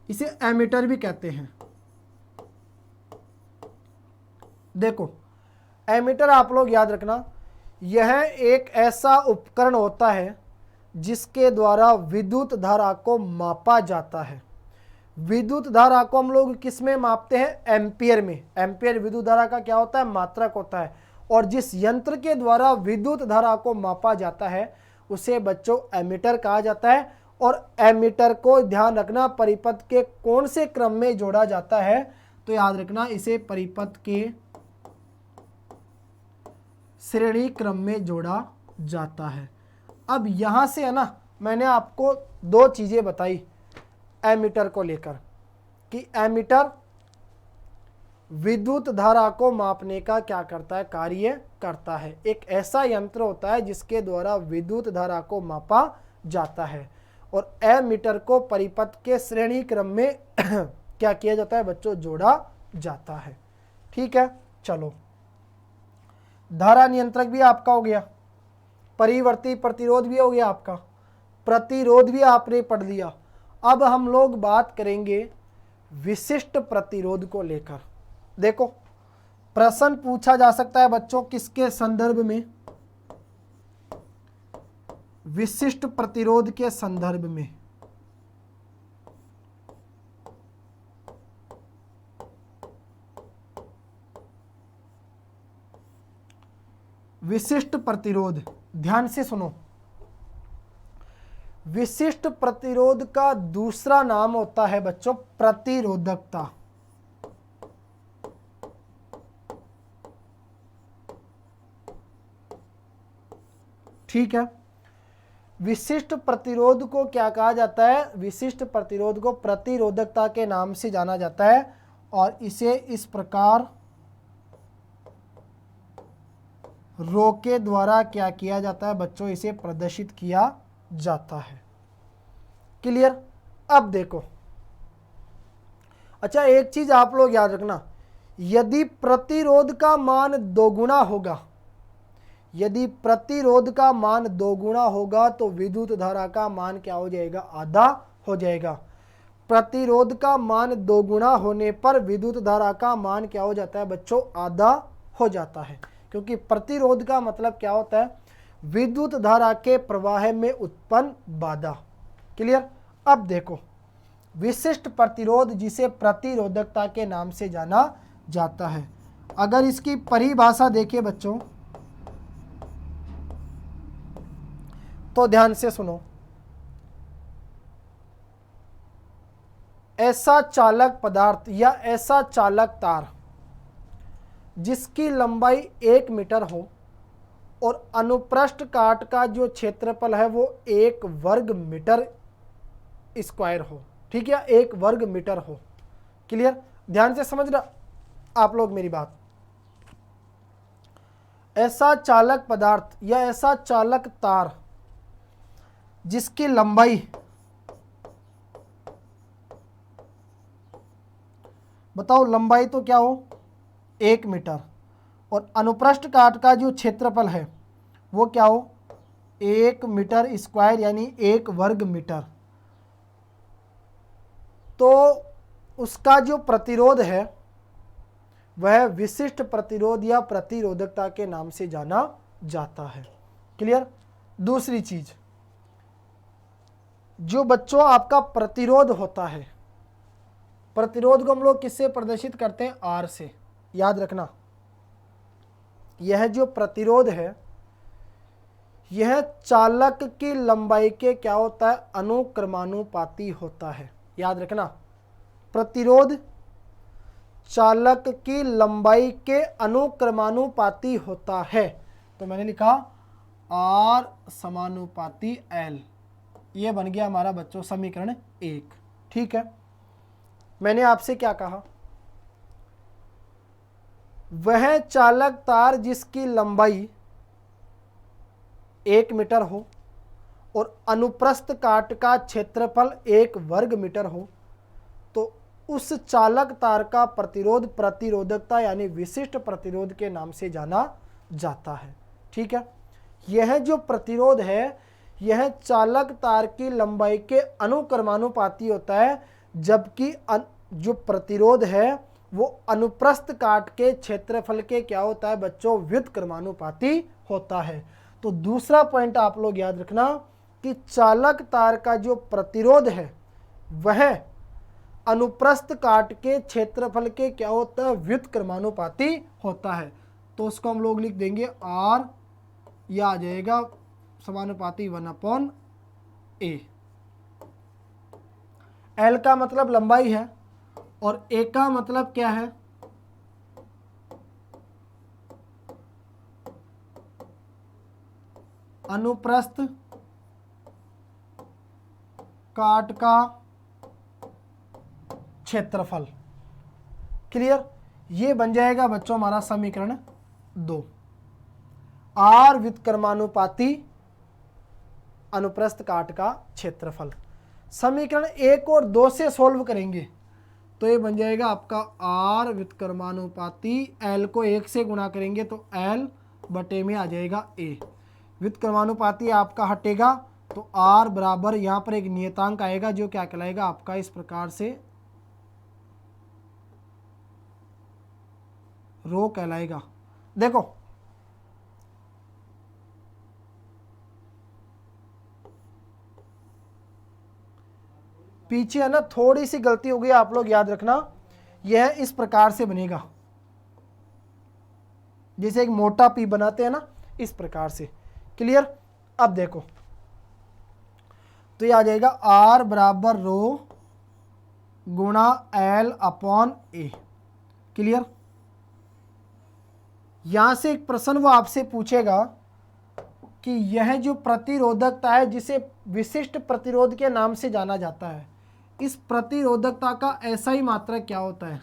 इसे एमीटर भी कहते हैं। देखो एमीटर आप लोग याद रखना, यह एक ऐसा उपकरण होता है जिसके द्वारा विद्युत धारा को मापा जाता है। विद्युत धारा को हम लोग किस में मापते हैं, एम्पियर में। एम्पियर विद्युत धारा का क्या होता है, मात्रक होता है। और जिस यंत्र के द्वारा विद्युत धारा को मापा जाता है उसे बच्चों एमीटर कहा जाता है। और एमीटर को ध्यान रखना परिपथ के कौन से क्रम में जोड़ा जाता है, तो याद रखना इसे परिपथ के श्रेणी क्रम में जोड़ा जाता है। अब यहाँ से है ना, मैंने आपको दो चीज़ें बताई एमीटर को लेकर कि एमीटर विद्युत धारा को मापने का क्या करता है, कार्य करता है। एक ऐसा यंत्र होता है जिसके द्वारा विद्युत धारा को मापा जाता है और एमीटर को परिपथ के श्रेणी क्रम में क्या किया जाता है बच्चों, जोड़ा जाता है। ठीक है, चलो धारा नियंत्रक भी आपका हो गया, परिवर्ती प्रतिरोध भी हो गया आपका, प्रतिरोध भी आपने पढ़ लिया। अब हम लोग बात करेंगे विशिष्ट प्रतिरोध को लेकर। देखो प्रश्न पूछा जा सकता है बच्चों किसके संदर्भ में, विशिष्ट प्रतिरोध के संदर्भ में। विशिष्ट प्रतिरोध, ध्यान से सुनो, विशिष्ट प्रतिरोध का दूसरा नाम होता है बच्चों प्रतिरोधकता। ठीक है, विशिष्ट प्रतिरोध को क्या कहा जाता है, विशिष्ट प्रतिरोध को प्रतिरोधकता के नाम से जाना जाता है और इसे इस प्रकार रो के द्वारा क्या किया जाता है बच्चों, इसे प्रदर्शित किया जाता है। क्लियर। अब देखो, अच्छा एक चीज आप लोग याद रखना, यदि प्रतिरोध का मान दोगुना होगा, यदि प्रतिरोध का मान दोगुना होगा तो विद्युत धारा का मान क्या हो जाएगा, आधा हो जाएगा। प्रतिरोध का मान दोगुना होने पर विद्युत धारा का मान क्या हो जाता है बच्चों, आधा हो जाता है, क्योंकि प्रतिरोध का मतलब क्या होता है, विद्युत धारा के प्रवाह में उत्पन्न बाधा। क्लियर। अब देखो विशिष्ट प्रतिरोध जिसे प्रतिरोधकता के नाम से जाना जाता है, अगर इसकी परिभाषा देखें बच्चों तो ध्यान से सुनो, ऐसा चालक पदार्थ या ऐसा चालक तार जिसकी लंबाई 1 मीटर हो और अनुप्रस्थ काट का जो क्षेत्रफल है वो 1 वर्ग मीटर स्क्वायर हो। ठीक है, 1 वर्ग मीटर हो। क्लियर, ध्यान से समझना आप लोग मेरी बात। ऐसा चालक पदार्थ या ऐसा चालक तार जिसकी लंबाई, बताओ लंबाई तो क्या हो, 1 मीटर और अनुप्रस्थ काट का जो क्षेत्रफल है वो क्या हो, 1 मीटर स्क्वायर यानी 1 वर्ग मीटर, तो उसका जो प्रतिरोध है वह विशिष्ट प्रतिरोध या प्रतिरोधकता के नाम से जाना जाता है। क्लियर। दूसरी चीज, जो बच्चों आपका प्रतिरोध होता है, प्रतिरोध को हम लोग किससे प्रदर्शित करते हैं, आर से। याद रखना, यह जो प्रतिरोध है यह चालक की लंबाई के क्या होता है, अनुक्रमानुपाती होता है। याद रखना, प्रतिरोध चालक की लंबाई के अनुक्रमानुपाती होता है, तो मैंने लिखा आर समानुपाती एल, ये बन गया हमारा बच्चों समीकरण 1। ठीक है, मैंने आपसे क्या कहा, वह चालक तार जिसकी लंबाई 1 मीटर हो और अनुप्रस्थ काट का क्षेत्रफल 1 वर्ग मीटर हो, तो उस चालक तार का प्रतिरोध प्रतिरोधकता यानी विशिष्ट प्रतिरोध के नाम से जाना जाता है। ठीक है, यह जो प्रतिरोध है यह चालक तार की लंबाई के अनुक्रमानुपाती होता है, जबकि जो प्रतिरोध है वो अनुप्रस्थ काट के क्षेत्रफल के क्या होता है बच्चों, व्युत्क्रमानुपाती होता है। तो दूसरा पॉइंट आप लोग याद रखना कि चालक तार का जो प्रतिरोध है वह अनुप्रस्थ काट के क्षेत्रफल के क्या होता है, व्युत्क्रमानुपाती होता है। तो उसको हम लोग लिख देंगे आर, यह आ जाएगा समानुपाती 1/a। एल का मतलब लंबाई है और ए का मतलब क्या है, अनुप्रस्थ काट का क्षेत्रफल। क्लियर, ये बन जाएगा बच्चों हमारा समीकरण 2। आर व्युत्क्रमानुपाती अनुप्रस्थ काट का क्षेत्रफल। समीकरण 1 और 2 से सोल्व करेंगे तो ये बन जाएगा आपका आर व्युत्क्रमानुपाती, एल को 1 से गुणा करेंगे तो एल बटे में आ जाएगा ए। व्युत्क्रमानुपाती आपका हटेगा तो आर बराबर यहाँ पर एक नियतांक आएगा जो क्या कहलाएगा आपका इस प्रकार से रो कहलाएगा। देखो पीछे है ना थोड़ी सी गलती हो गई, आप लोग याद रखना। यह इस प्रकार से बनेगा, जैसे एक मोटा पी बनाते हैं ना, इस प्रकार से। क्लियर? अब देखो तो ये आ जाएगा आर बराबर रो गुणा एल अपॉन ए। क्लियर? यहां से एक प्रश्न वो आपसे पूछेगा कि यह जो प्रतिरोधकता है जिसे विशिष्ट प्रतिरोध के नाम से जाना जाता है, इस प्रतिरोधकता का एसआई मात्रक क्या होता है?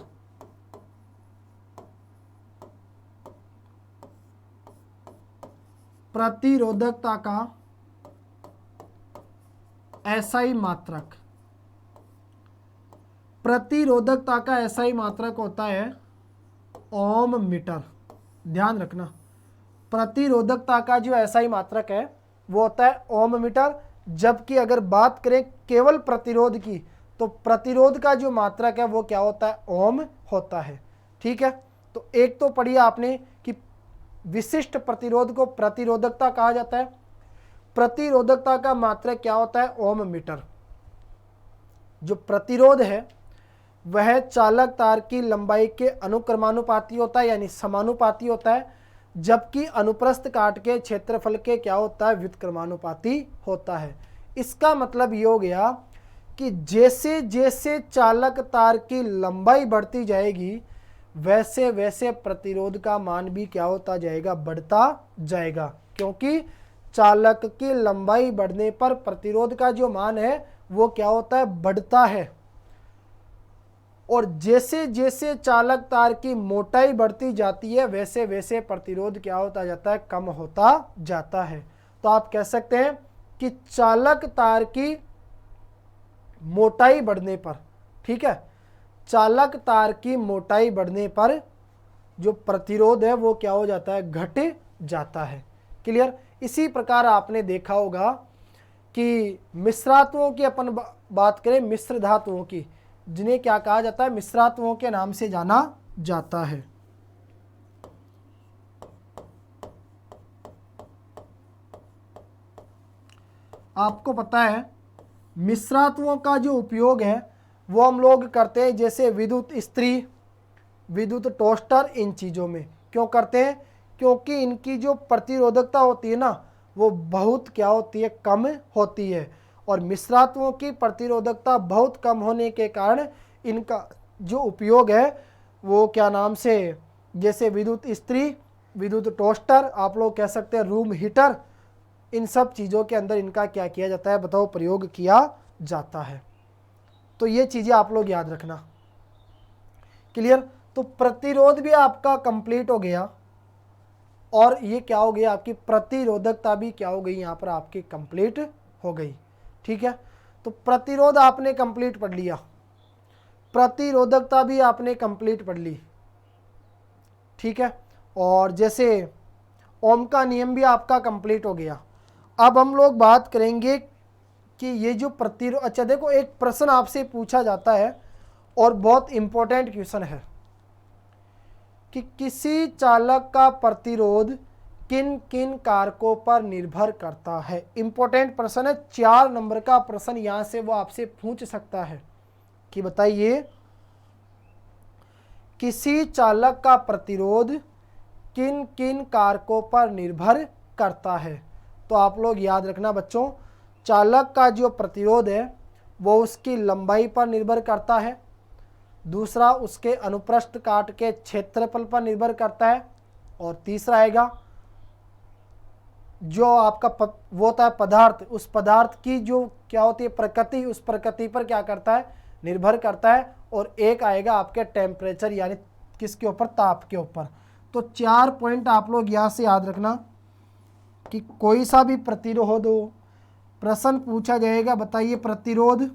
प्रतिरोधकता का एसआई मात्रक, प्रतिरोधकता का एसआई मात्रक होता है ओम मीटर। ध्यान रखना, प्रतिरोधकता का जो एसआई मात्रक है वो होता है ओम मीटर। जबकि अगर बात करें केवल प्रतिरोध की तो प्रतिरोध का जो मात्रक है वो क्या होता है? ओम होता है। ठीक है, तो एक तो पढ़िए आपने कि विशिष्ट प्रतिरोध को प्रतिरोधकता कहा जाता है। प्रतिरोधकता का मात्रक क्या होता है? ओम मीटर। जो प्रतिरोध है वह चालक तार की लंबाई के अनुक्रमानुपाती होता है, यानी समानुपाती होता है, जबकि अनुप्रस्थ काट के क्षेत्रफल के क्या होता है? व्युत्क्रमानुपाती होता है। इसका मतलब ये हो गया कि जैसे जैसे चालक तार की लंबाई बढ़ती जाएगी वैसे वैसे प्रतिरोध का मान भी क्या होता जाएगा? बढ़ता जाएगा, क्योंकि चालक की लंबाई बढ़ने पर प्रतिरोध का जो मान है वो क्या होता है? बढ़ता है। और जैसे जैसे चालक तार की मोटाई बढ़ती जाती है वैसे वैसे प्रतिरोध क्या होता जाता है? कम होता जाता है। तो आप कह सकते हैं कि चालक तार की मोटाई बढ़ने पर, ठीक है, चालक तार की मोटाई बढ़ने पर जो प्रतिरोध है वो क्या हो जाता है? घट जाता है। क्लियर? इसी प्रकार आपने देखा होगा कि मिश्रातुओं की अपन बात करें, मिश्र धातुओं की, जिन्हें क्या कहा जाता है? मिश्रातुओं के नाम से जाना जाता है। आपको पता है मिश्रातुओं का जो उपयोग है वो हम लोग करते हैं जैसे विद्युत इस्त्री, विद्युत टोस्टर, इन चीज़ों में। क्यों करते हैं? क्योंकि इनकी जो प्रतिरोधकता होती है ना वो बहुत क्या होती है? कम होती है। और मिश्रातुओं की प्रतिरोधकता बहुत कम होने के कारण इनका जो उपयोग है वो क्या नाम से, जैसे विद्युत इस्त्री, विद्युत टोस्टर, आप लोग कह सकते हैं रूम हीटर, इन सब चीज़ों के अंदर इनका क्या किया जाता है? बताओ, प्रयोग किया जाता है। तो ये चीज़ें आप लोग याद रखना। क्लियर? तो प्रतिरोध भी आपका कंप्लीट हो गया और ये क्या हो गया? आपकी प्रतिरोधकता भी क्या हो गई? यहाँ पर आपकी कंप्लीट हो गई। ठीक है, तो प्रतिरोध आपने कंप्लीट पढ़ लिया, प्रतिरोधकता भी आपने कंप्लीट पढ़ ली। ठीक है, और जैसे ओम का नियम भी आपका कंप्लीट हो गया। अब हम लोग बात करेंगे कि ये जो प्रतिरोध, अच्छा देखो एक प्रश्न आपसे पूछा जाता है और बहुत इंपॉर्टेंट क्वेश्चन है कि किसी चालक का प्रतिरोध किन किन कारकों पर निर्भर करता है। इंपॉर्टेंट प्रश्न है, 4 नंबर का प्रश्न यहां से वो आपसे पूछ सकता है कि बताइए किसी चालक का प्रतिरोध किन किन कारकों पर निर्भर करता है। तो आप लोग याद रखना बच्चों, चालक का जो प्रतिरोध है वो उसकी लंबाई पर निर्भर करता है, दूसरा उसके अनुप्रस्थ काट के क्षेत्रफल पर निर्भर करता है, और तीसरा आएगा जो आपका वो होता है पदार्थ, उस पदार्थ की जो क्या होती है प्रकृति, उस प्रकृति पर क्या करता है? निर्भर करता है। और एक आएगा आपके टेम्परेचर यानी किसके ऊपर, ताप के ऊपर। तो 4 पॉइंट आप लोग यहाँ से याद रखना कि कोई सा भी प्रतिरोध हो, प्रश्न पूछा जाएगा, बताइए प्रतिरोध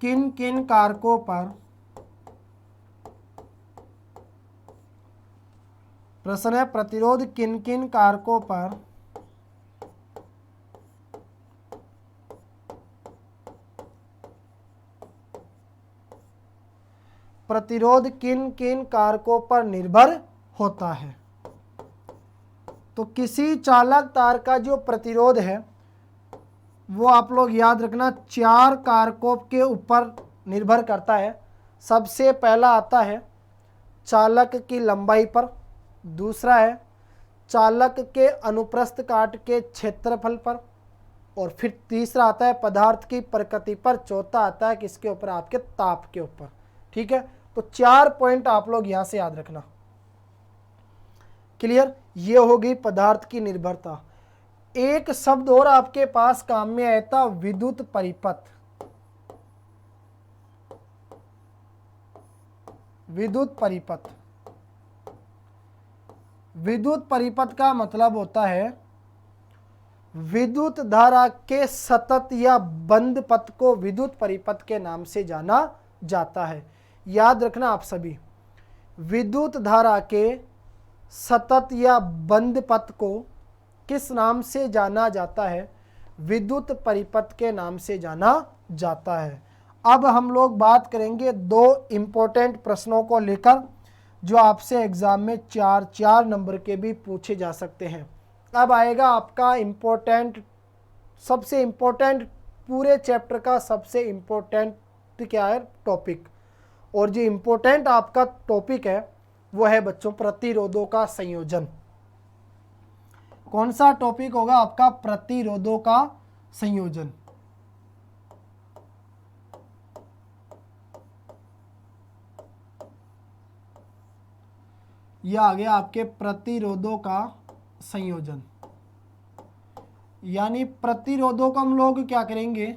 किन किन कारकों पर, प्रश्न है प्रतिरोध किन किन कारकों पर प्रतिरोध किन किन कारकों पर निर्भर होता है। तो किसी चालक तार का जो प्रतिरोध है वो आप लोग याद रखना 4 कारकों के ऊपर निर्भर करता है। सबसे पहला आता है चालक की लंबाई पर, दूसरा है चालक के अनुप्रस्थ काट के क्षेत्रफल पर, और फिर तीसरा आता है पदार्थ की प्रकृति पर, चौथा आता है किसके ऊपर, आपके ताप के ऊपर। ठीक है, तो 4 पॉइंट आप लोग यहां से याद रखना। क्लियर, ये होगी पदार्थ की निर्भरता। एक शब्द और आपके पास काम में आया था, विद्युत परिपथ। विद्युत परिपथ, विद्युत परिपथ का मतलब होता है विद्युत धारा के सतत या बंद पथ को विद्युत परिपथ के नाम से जाना जाता है। याद रखना आप सभी, विद्युत धारा के सतत या बंद पथ को किस नाम से जाना जाता है, विद्युत परिपथ के नाम से जाना जाता है। अब हम लोग बात करेंगे 2 इम्पोर्टेंट प्रश्नों को लेकर जो आपसे एग्जाम में 4 नंबर के भी पूछे जा सकते हैं। अब आएगा आपका इम्पोर्टेंट, सबसे इम्पोर्टेंट, पूरे चैप्टर का सबसे इम्पोर्टेंट क्या है, टॉपिक। और जो इम्पोर्टेंट आपका टॉपिक है वो है बच्चों प्रतिरोधों का संयोजन। कौन सा टॉपिक होगा आपका, प्रतिरोधों का संयोजन। यह आ गया आपके प्रतिरोधों का संयोजन। यानी प्रतिरोधों को हम लोग क्या करेंगे,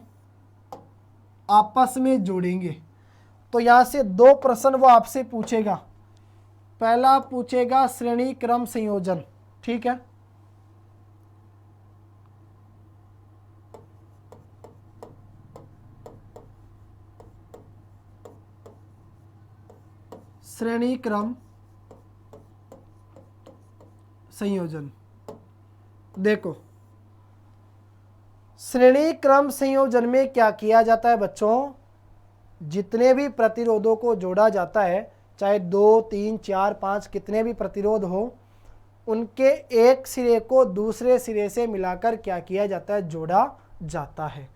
आपस में जोड़ेंगे। तो यहां से 2 प्रश्न वो आपसे पूछेगा। पहला पूछेगा श्रेणी क्रम संयोजन, ठीक है, श्रेणी क्रम संयोजन। देखो श्रेणी क्रम संयोजन में क्या किया जाता है बच्चों, जितने भी प्रतिरोधों को जोड़ा जाता है, चाहे 2, 3, 4, 5 कितने भी प्रतिरोध हो, उनके एक सिरे को दूसरे सिरे से मिलाकर क्या किया जाता है, जोड़ा जाता है।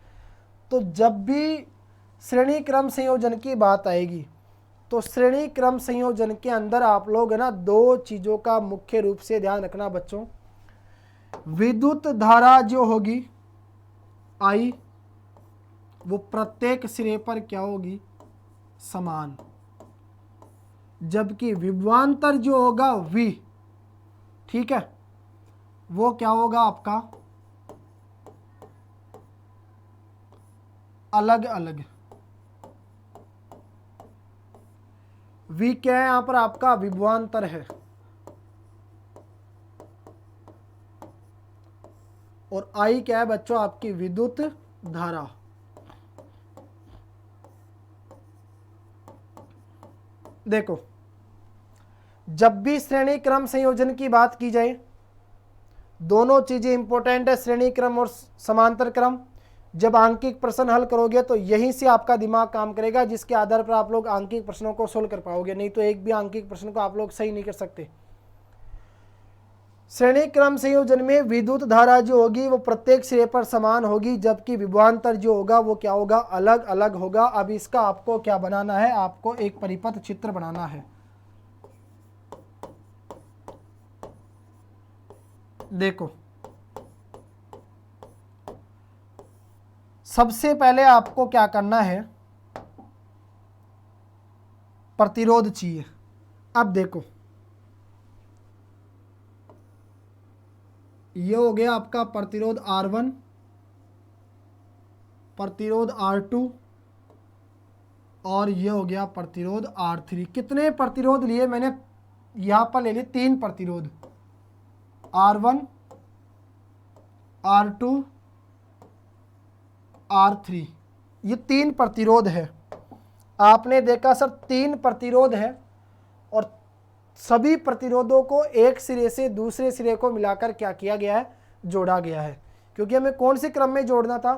तो जब भी श्रेणी क्रम संयोजन की बात आएगी तो श्रेणी क्रम संयोजन के अंदर आप लोग है ना 2 चीज़ों का मुख्य रूप से ध्यान रखना बच्चों। विद्युत धारा जो होगी I, वो प्रत्येक सिरे पर क्या होगी, समान, जबकि विभवांतर जो होगा V, ठीक है, वो क्या होगा आपका अलग अलग। V क्या है यहां पर, आपका विभवांतर है, और I क्या है बच्चों, आपकी विद्युत धारा। देखो जब भी श्रेणी क्रम संयोजन की बात की जाए, दोनों चीजें इंपॉर्टेंट है, श्रेणी क्रम और समांतर क्रम। जब आंकिक प्रश्न हल करोगे तो यहीं से आपका दिमाग काम करेगा, जिसके आधार पर आप लोग आंकिक प्रश्नों को सोल्व कर पाओगे, नहीं तो एक भी आंकिक प्रश्न को आप लोग सही नहीं कर सकते। श्रेणी क्रम संयोजन में विद्युत धारा जो होगी वो प्रत्येक सिरे पर समान होगी, जबकि विभवांतर जो होगा वो क्या होगा, अलग अलग होगा। अब इसका आपको क्या बनाना है, आपको एक परिपथ चित्र बनाना है। देखो सबसे पहले आपको क्या करना है, प्रतिरोध चाहिए। अब देखो ये हो गया आपका प्रतिरोध R1, प्रतिरोध R2, और ये हो गया प्रतिरोध R3। कितने प्रतिरोध लिए मैंने? यहाँ पर ले लिए 3 प्रतिरोध, R1, R2, R3। ये 3 प्रतिरोध है। आपने देखा सर 3 प्रतिरोध है और सभी प्रतिरोधों को एक सिरे से दूसरे सिरे को मिलाकर क्या किया गया है? जोड़ा गया है। क्योंकि हमें कौन से क्रम में जोड़ना था?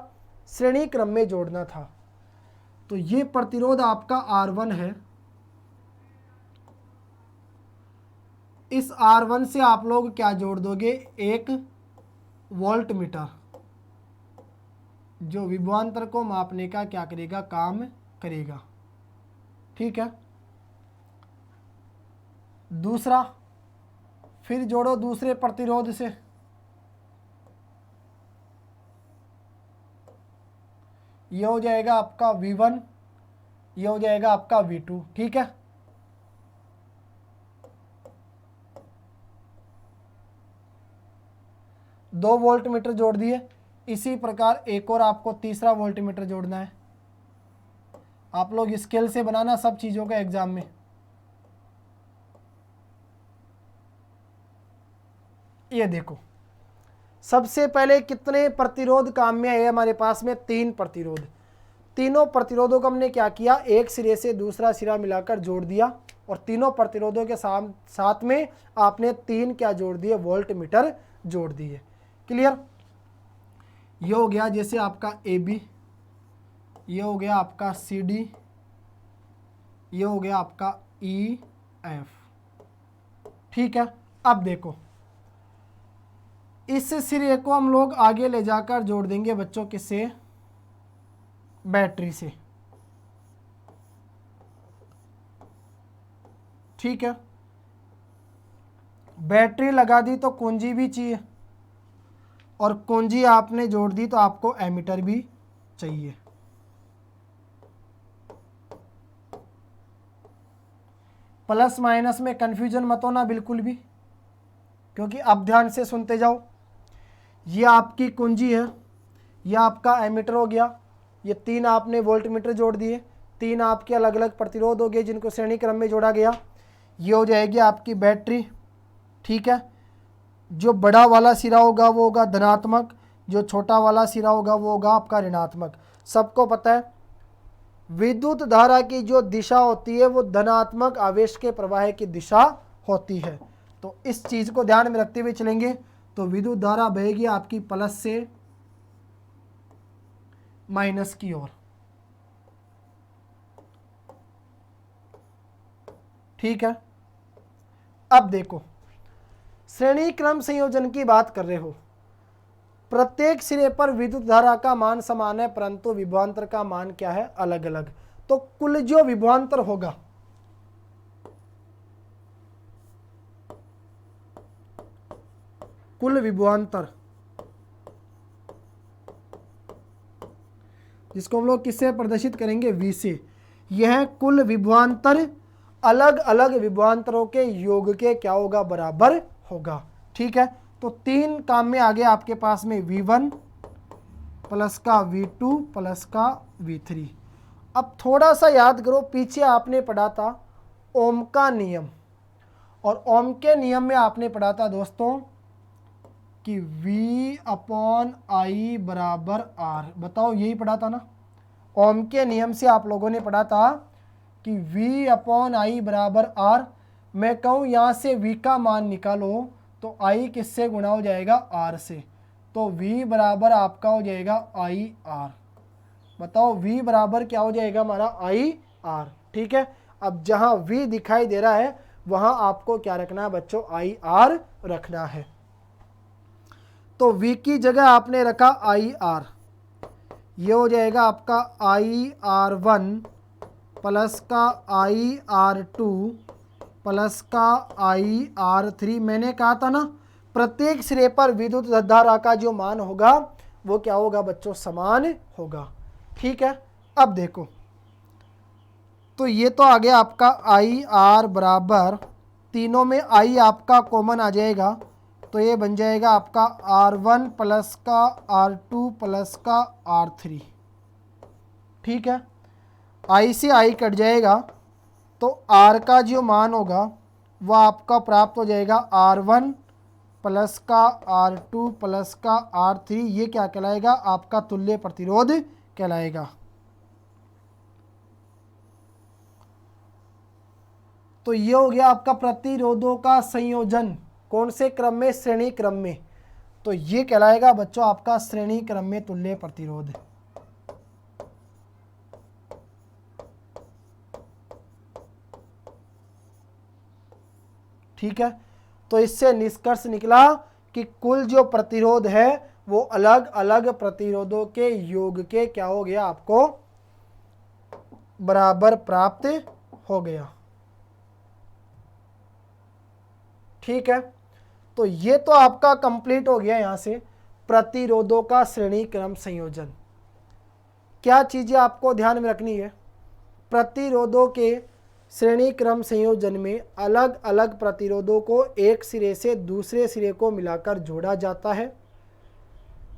श्रेणी क्रम में जोड़ना था। तो ये प्रतिरोध आपका R1 है। इस R1 से आप लोग क्या जोड़ दोगे? एक वोल्ट मीटर, जो विभवांतर को मापने का क्या करेगा? काम करेगा। ठीक है। दूसरा, फिर जोड़ो दूसरे प्रतिरोध से, ये हो जाएगा आपका V1, ये हो जाएगा आपका V2। ठीक है। दो वोल्ट मीटर जोड़ दिए। इसी प्रकार एक और आपको तीसरा वोल्ट मीटर जोड़ना है। आप लोग स्केल से बनाना सब चीज़ों का एग्जाम में। ये देखो, सबसे पहले कितने प्रतिरोध काम में आए हमारे पास में? 3 प्रतिरोध। तीनों प्रतिरोधों को हमने क्या किया? एक सिरे से दूसरा सिरा मिलाकर जोड़ दिया और तीनों प्रतिरोधों के साथ में आपने 3 क्या जोड़ दिए? वोल्ट मीटर जोड़ दिए। क्लियर? ये हो गया जैसे आपका AB, ये हो गया आपका CD, ये हो गया आपका EF। ठीक है। अब देखो, इस सिरे को हम लोग आगे ले जाकर जोड़ देंगे बच्चों किससे? बैटरी से। ठीक है। बैटरी लगा दी तो कुंजी भी चाहिए, और कुंजी आपने जोड़ दी तो आपको एमीटर भी चाहिए। प्लस माइनस में कंफ्यूजन मत होना बिल्कुल भी, क्योंकि अब ध्यान से सुनते जाओ। ये आपकी कुंजी है, यह आपका एमीटर हो गया। ये 3 आपने वोल्ट मीटर जोड़ दिए, 3 आपके अलग अलग प्रतिरोध हो गए जिनको श्रेणी क्रम में जोड़ा गया। ये हो जाएगी आपकी बैटरी। ठीक है। जो बड़ा वाला सिरा होगा वो होगा धनात्मक, जो छोटा वाला सिरा होगा वो होगा आपका ऋणात्मक। सबको पता है विद्युत धारा की जो दिशा होती है वो धनात्मक आवेश के प्रवाह की दिशा होती है। तो इस चीज़ को ध्यान में रखते हुए चलेंगे। तो विद्युत धारा बहेगी आपकी प्लस से माइनस की ओर। ठीक है। अब देखो, श्रेणी क्रम संयोजन की बात कर रहे हो। प्रत्येक सिरे पर विद्युत धारा का मान समान है, परंतु विभवांतर का मान क्या है? अलग अलग। तो कुल जो विभवांतर होगा, कुल विभवांतर, जिसको हम लोग किससे प्रदर्शित करेंगे? V से। यह कुल विभवांतर अलग अलग विभवांतरों के योग के क्या होगा? बराबर होगा। ठीक है। तो 3 काम में आ गया आपके पास में V1 प्लस का V2 प्लस का V3। अब थोड़ा सा याद करो, पीछे आपने पढ़ा था ओम का नियम, और ओम के नियम में आपने पढ़ा था दोस्तों कि V/I बराबर R। बताओ, यही पढ़ा था ना? ओम के नियम से आप लोगों ने पढ़ा था कि V/I बराबर R। मैं कहूँ यहाँ से V का मान निकालो तो I किससे गुणा हो जाएगा? R से। तो V बराबर आपका हो जाएगा IR। बताओ V बराबर क्या हो जाएगा हमारा? IR। ठीक है। अब जहाँ V दिखाई दे रहा है वहाँ आपको क्या रखना है बच्चों? IR रखना है। तो V की जगह आपने रखा IR। ये हो जाएगा आपका IR1 प्लस का IR2 प्लस का IR3। मैंने कहा था ना, प्रत्येक सिरे पर विद्युत धारा का जो मान होगा वो क्या होगा बच्चों? समान होगा। ठीक है। अब देखो, तो ये तो आ गया आपका IR बराबर, तीनों में I आपका कॉमन आ जाएगा, तो ये बन जाएगा आपका R1 प्लस का R2 प्लस का R3। ठीक है। आई से आई कट जाएगा तो आर का जो मान होगा वह आपका प्राप्त हो जाएगा R1 प्लस का R2 प्लस का R3। ये क्या कहलाएगा? आपका तुल्य प्रतिरोध कहलाएगा। तो ये हो गया आपका प्रतिरोधों का संयोजन। कौन से क्रम में? श्रेणी क्रम में। तो ये कहलाएगा बच्चों आपका श्रेणी क्रम में तुल्य प्रतिरोध। ठीक है, तो इससे निष्कर्ष निकला कि कुल जो प्रतिरोध है वो अलग अलग प्रतिरोधों के योग के क्या हो गया? आपको बराबर प्राप्त हो गया। ठीक है, तो ये तो आपका कंप्लीट हो गया यहां से प्रतिरोधों का श्रेणी क्रम संयोजन। क्या चीजें आपको ध्यान में रखनी है? प्रतिरोधों के श्रेणी क्रम संयोजन में अलग अलग प्रतिरोधों को एक सिरे से दूसरे सिरे को मिलाकर जोड़ा जाता है।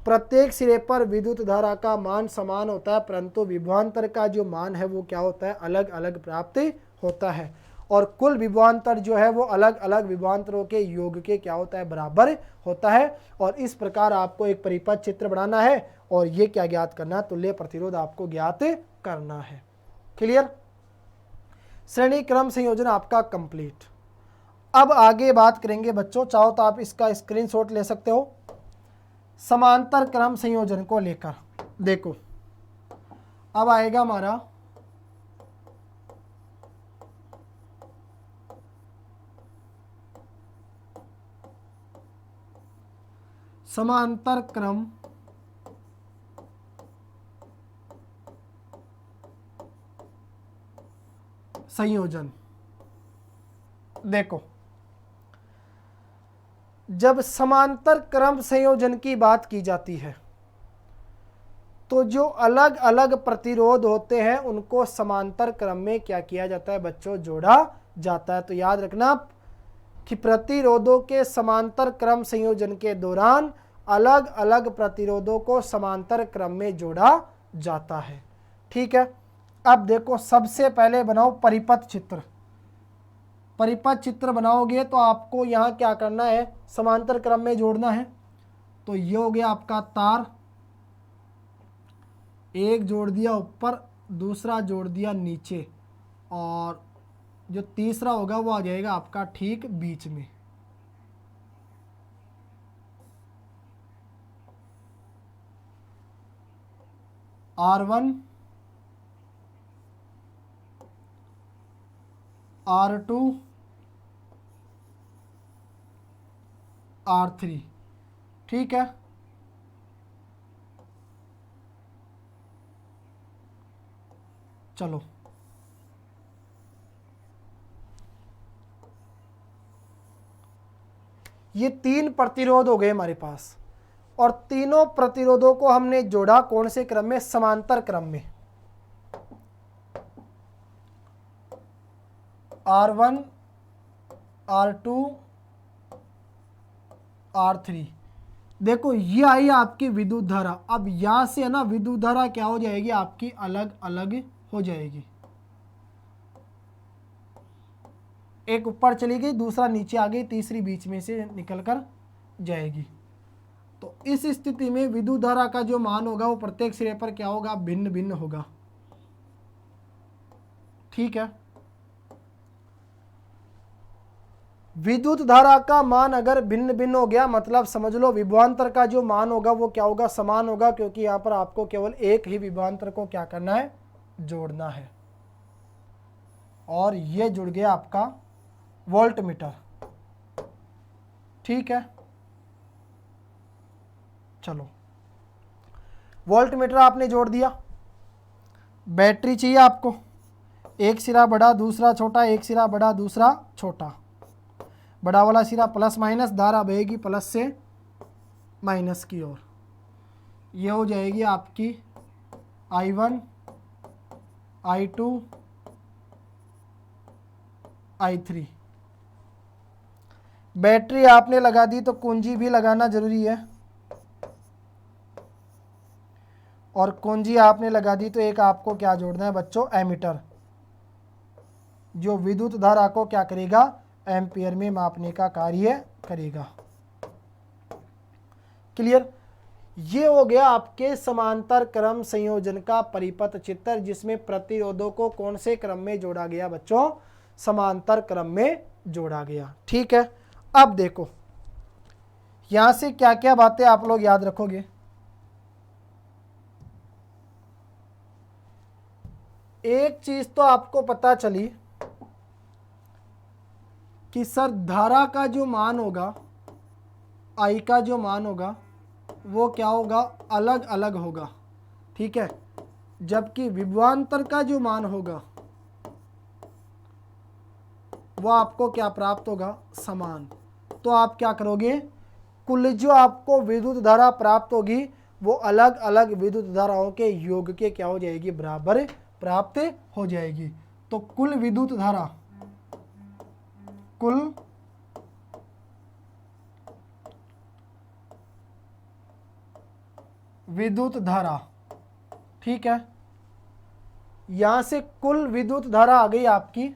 प्रत्येक सिरे पर विद्युत धारा का मान समान होता है, परंतु विभवांतर का जो मान है वो क्या होता है? अलग अलग प्राप्त होता है। और कुल विभवांतर जो है वो अलग अलग विभवांतरों के योग के क्या होता है? बराबर होता है। और इस प्रकार आपको एक परिपथ चित्र बनाना है और ये क्या ज्ञात करना है? तुल्य प्रतिरोध आपको ज्ञात करना है। क्लियर? श्रेणी क्रम संयोजन आपका कंप्लीट। अब आगे बात करेंगे बच्चों, चाहो तो आप इसका स्क्रीनशॉट ले सकते हो, समांतर क्रम संयोजन को लेकर। देखो अब आएगा हमारा समांतर क्रम संयोजन। देखो जब समांतर क्रम संयोजन की बात की जाती है तो जो अलग अलग प्रतिरोध होते हैं उनको समांतर क्रम में क्या किया जाता है बच्चों? जोड़ा जाता है। तो याद रखना कि प्रतिरोधों के समांतर क्रम संयोजन के दौरान अलग अलग प्रतिरोधों को समांतर क्रम में जोड़ा जाता है। ठीक है, अब देखो सबसे पहले बनाओ परिपथ चित्र। परिपथ चित्र बनाओगे तो आपको यहाँ क्या करना है? समांतर क्रम में जोड़ना है। तो ये हो गया आपका तार, एक जोड़ दिया ऊपर, दूसरा जोड़ दिया नीचे, और जो तीसरा होगा वो आ जाएगा आपका ठीक बीच में। R1 R2 R3। ठीक है, चलो ये तीन प्रतिरोध हो गए हमारे पास, और तीनों प्रतिरोधों को हमने जोड़ा कौन से क्रम में? समांतर क्रम में। R1 R2 R3। देखो ये आई आपकी विद्युत धारा। अब यहां से है ना विद्युत धारा क्या हो जाएगी? आपकी अलग अलग हो जाएगी। एक ऊपर चली गई, दूसरा नीचे आ गई, तीसरी बीच में से निकलकर जाएगी। तो इस स्थिति में विद्युत धारा का जो मान होगा वो प्रत्येक सिरे पर क्या होगा? भिन्न भिन्न होगा। ठीक है, विद्युत धारा का मान अगर भिन्न भिन्न हो गया मतलब समझ लो विभवांतर का जो मान होगा वो क्या होगा? समान होगा, क्योंकि यहां पर आपको केवल एक ही विभवांतर को क्या करना है? जोड़ना है। और ये जुड़ गया आपका वोल्टमीटर। ठीक है, चलो वोल्टमीटर आपने जोड़ दिया। बैटरी चाहिए आपको, एक सिरा बड़ा दूसरा छोटा, एक सिरा बड़ा दूसरा छोटा। बड़ा वाला सिरा प्लस माइनस, धारा बहेगी प्लस से माइनस की ओर। ये हो जाएगी आपकी I1 I2 I3। बैटरी आपने लगा दी तो कुंजी भी लगाना जरूरी है। और कुंजी आपने लगा दी तो एक आपको क्या जोड़ना है बच्चों, एमीटर, जो विद्युत धारा को क्या करेगा, एम्पियर में मापने का कार्य करेगा। क्लियर। ये हो गया आपके समांतर क्रम संयोजन का परिपथ चित्र, जिसमें प्रतिरोधों को कौन से क्रम में जोड़ा गया बच्चों, समांतर क्रम में जोड़ा गया। ठीक है, अब देखो यहां से क्या क्या बातें आप लोग याद रखोगे। एक चीज तो आपको पता चली कि सर धारा का जो मान होगा, आई का जो मान होगा वो क्या होगा, अलग अलग होगा। ठीक है, जबकि विभवांतर का जो मान होगा वो आपको क्या प्राप्त होगा, समान। तो आप क्या करोगे, कुल जो आपको विद्युत धारा प्राप्त होगी वो अलग अलग विद्युत धाराओं के योग के क्या हो जाएगी, बराबर प्राप्त हो जाएगी। तो कुल विद्युत धारा, कुल विद्युत धारा, ठीक है, यहां से कुल विद्युत धारा आ गई आपकी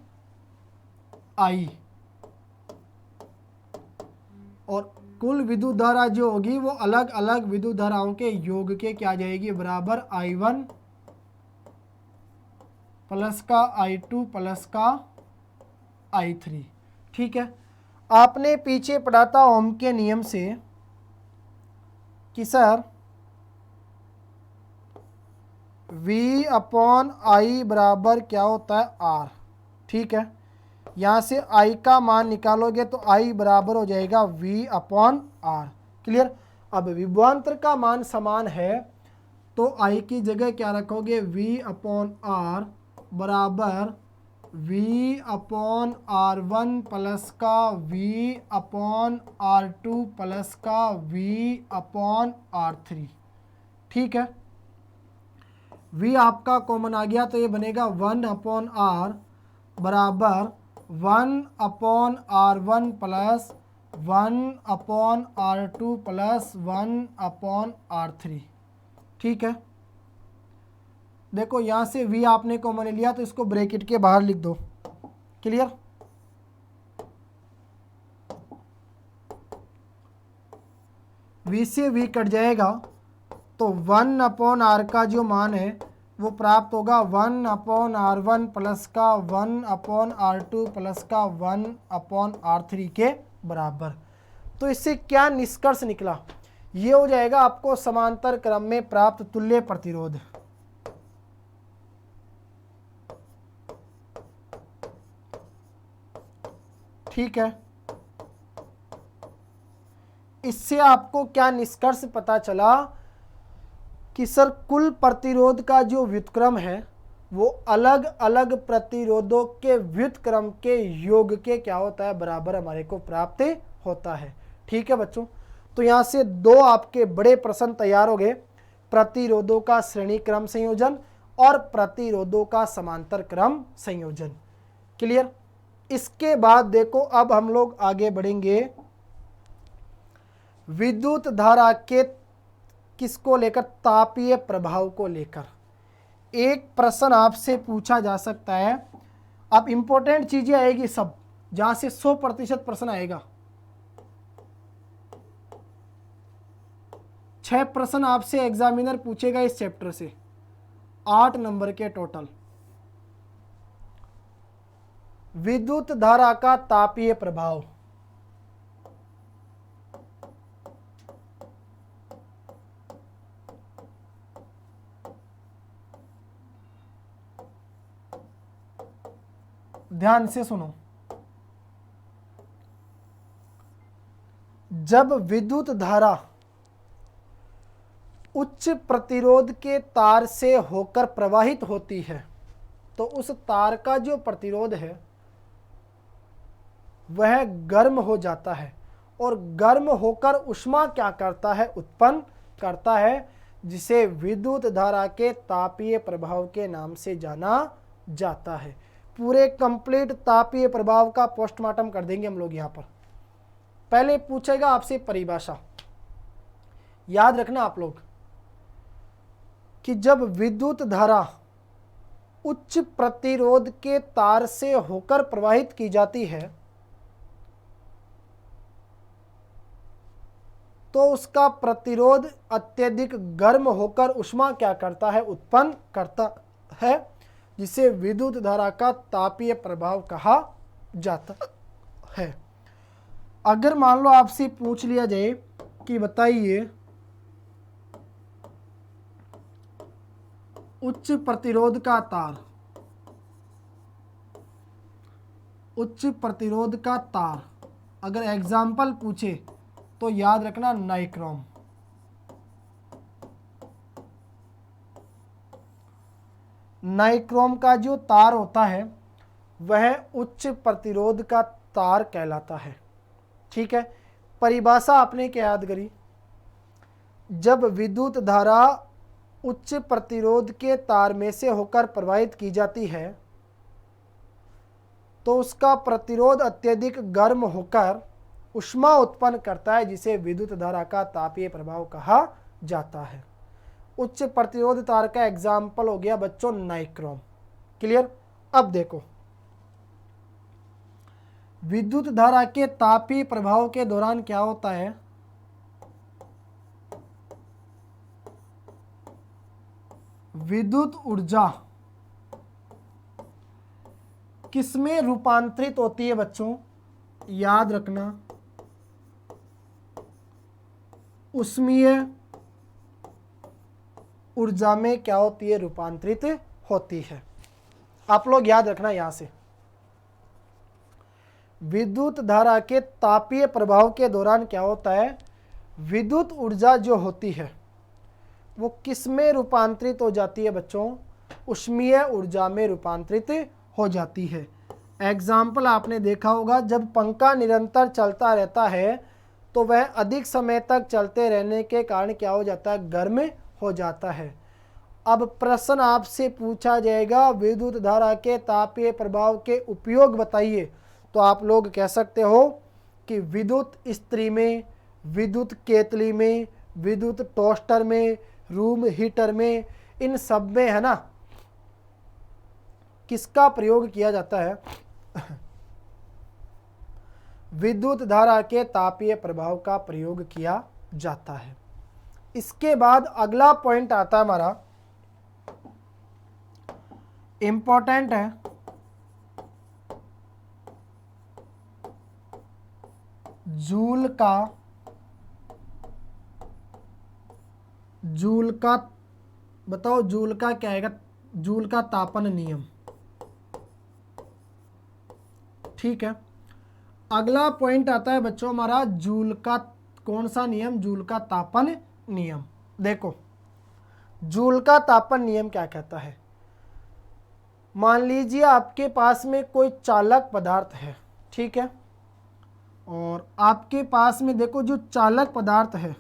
आई, और कुल विद्युत धारा जो होगी वो अलग अलग विद्युत धाराओं के योग के क्या जाएगी, बराबर I1 प्लस का I2 प्लस का I3। ठीक है, आपने पीछे पढ़ा था ओम के नियम से कि सर V अपॉन I बराबर क्या होता है, R। ठीक है, यहाँ से I का मान निकालोगे तो I बराबर हो जाएगा V अपॉन R। क्लियर। अब विभवांतर का मान समान है तो I की जगह क्या रखोगे, V अपॉन R बराबर V अपॉन R1 प्लस का V अपॉन R2 प्लस का V अपॉन R3। ठीक है, V आपका कॉमन आ गया तो ये बनेगा 1 अपॉन R बराबर 1 upon R1 plus 1 upon R2 plus 1 upon R3। ठीक है, देखो यहाँ से V आपने कॉमन लिया तो इसको ब्रैकेट के बाहर लिख दो। क्लियर। V से V कट जाएगा तो 1 अपॉन R का जो मान है वो प्राप्त होगा 1 अपॉन R1 प्लस का 1 अपॉन R2 प्लस का 1 अपॉन R3 के बराबर। तो इससे क्या निष्कर्ष निकला, ये हो जाएगा आपको समांतर क्रम में प्राप्त तुल्य प्रतिरोध। ठीक है, इससे आपको क्या निष्कर्ष पता चला कि सर कुल प्रतिरोध का जो व्युत्क्रम है वो अलग अलग प्रतिरोधों के व्युत्क्रम के योग के क्या होता है, बराबर हमारे को प्राप्त होता है। ठीक है बच्चों, तो यहाँ से दो आपके बड़े प्रश्न तैयार हो गए, प्रतिरोधों का श्रेणी क्रम संयोजन और प्रतिरोधों का समांतर क्रम संयोजन। क्लियर। इसके बाद देखो अब हम लोग आगे बढ़ेंगे विद्युत धारा के किसको लेकर, तापीय प्रभाव को लेकर। एक प्रश्न आपसे पूछा जा सकता है, अब इंपॉर्टेंट चीजें आएगी सब, जहां से 100% प्रश्न आएगा। 6 प्रश्न आपसे एग्जामिनर पूछेगा इस चैप्टर से, 8 नंबर के टोटल। विद्युत धारा का तापीय प्रभाव, ध्यान से सुनो। जब विद्युत धारा उच्च प्रतिरोध के तार से होकर प्रवाहित होती है तो उस तार का जो प्रतिरोध है वह गर्म हो जाता है, और गर्म होकर ऊष्मा क्या करता है, उत्पन्न करता है, जिसे विद्युत धारा के तापीय प्रभाव के नाम से जाना जाता है। पूरे कंप्लीट तापीय प्रभाव का पोस्टमार्टम कर देंगे हम लोग। यहाँ पर पहले पूछेगा आपसे परिभाषा, याद रखना आप लोग। कि जब विद्युत धारा उच्च प्रतिरोध के तार से होकर प्रवाहित की जाती है तो उसका प्रतिरोध अत्यधिक गर्म होकर ऊष्मा क्या करता है, उत्पन्न करता है, जिसे विद्युत धारा का तापीय प्रभाव कहा जाता है। अगर मान लो आपसे पूछ लिया जाए कि बताइए उच्च प्रतिरोध का तार, उच्च प्रतिरोध का तार अगर एग्जाम्पल पूछे तो याद रखना नाइक्रोम। नाइक्रोम का जो तार होता है वह उच्च प्रतिरोध का तार कहलाता है। ठीक है, परिभाषा आपने क्या याद करी, जब विद्युत धारा उच्च प्रतिरोध के तार में से होकर प्रवाहित की जाती है तो उसका प्रतिरोध अत्यधिक गर्म होकर ऊष्मा उत्पन्न करता है, जिसे विद्युत धारा का तापीय प्रभाव कहा जाता है। उच्च प्रतिरोध तार का एग्जाम्पल हो गया बच्चों नाइक्रोम। क्लियर। अब देखो विद्युत धारा के तापीय प्रभाव के दौरान क्या होता है, विद्युत ऊर्जा किसमें रूपांतरित होती है बच्चों, याद रखना उष्मीय ऊर्जा में क्या होती है, रूपांतरित होती है। आप लोग याद रखना यहां से विद्युत धारा के तापीय प्रभाव के दौरान क्या होता है, विद्युत ऊर्जा जो होती है वो किस में रूपांतरित हो जाती है बच्चों, ऊष्मीय ऊर्जा में रूपांतरित हो जाती है। एग्जाम्पल आपने देखा होगा, जब पंखा निरंतर चलता रहता है तो वह अधिक समय तक चलते रहने के कारण क्या हो जाता है, गर्म हो जाता है। अब प्रश्न आपसे पूछा जाएगा विद्युत धारा के तापीय प्रभाव के उपयोग बताइए, तो आप लोग कह सकते हो कि विद्युत इस्त्री में, विद्युत केतली में, विद्युत टोस्टर में, रूम हीटर में, इन सब में है ना किसका प्रयोग किया जाता है, विद्युत धारा के तापीय प्रभाव का प्रयोग किया जाता है। इसके बाद अगला पॉइंट आता है हमारा, इंपॉर्टेंट है, जूल का बताओ, जूल का क्या आएगा, जूल का तापन नियम। ठीक है, अगला पॉइंट आता है बच्चों हमारा जूल का कौन सा नियम, जूल का तापन नियम। देखो जूल का तापन नियम क्या कहता है, मान लीजिए आपके पास में कोई चालक पदार्थ है, ठीक है, और आपके पास में देखो जो चालक पदार्थ है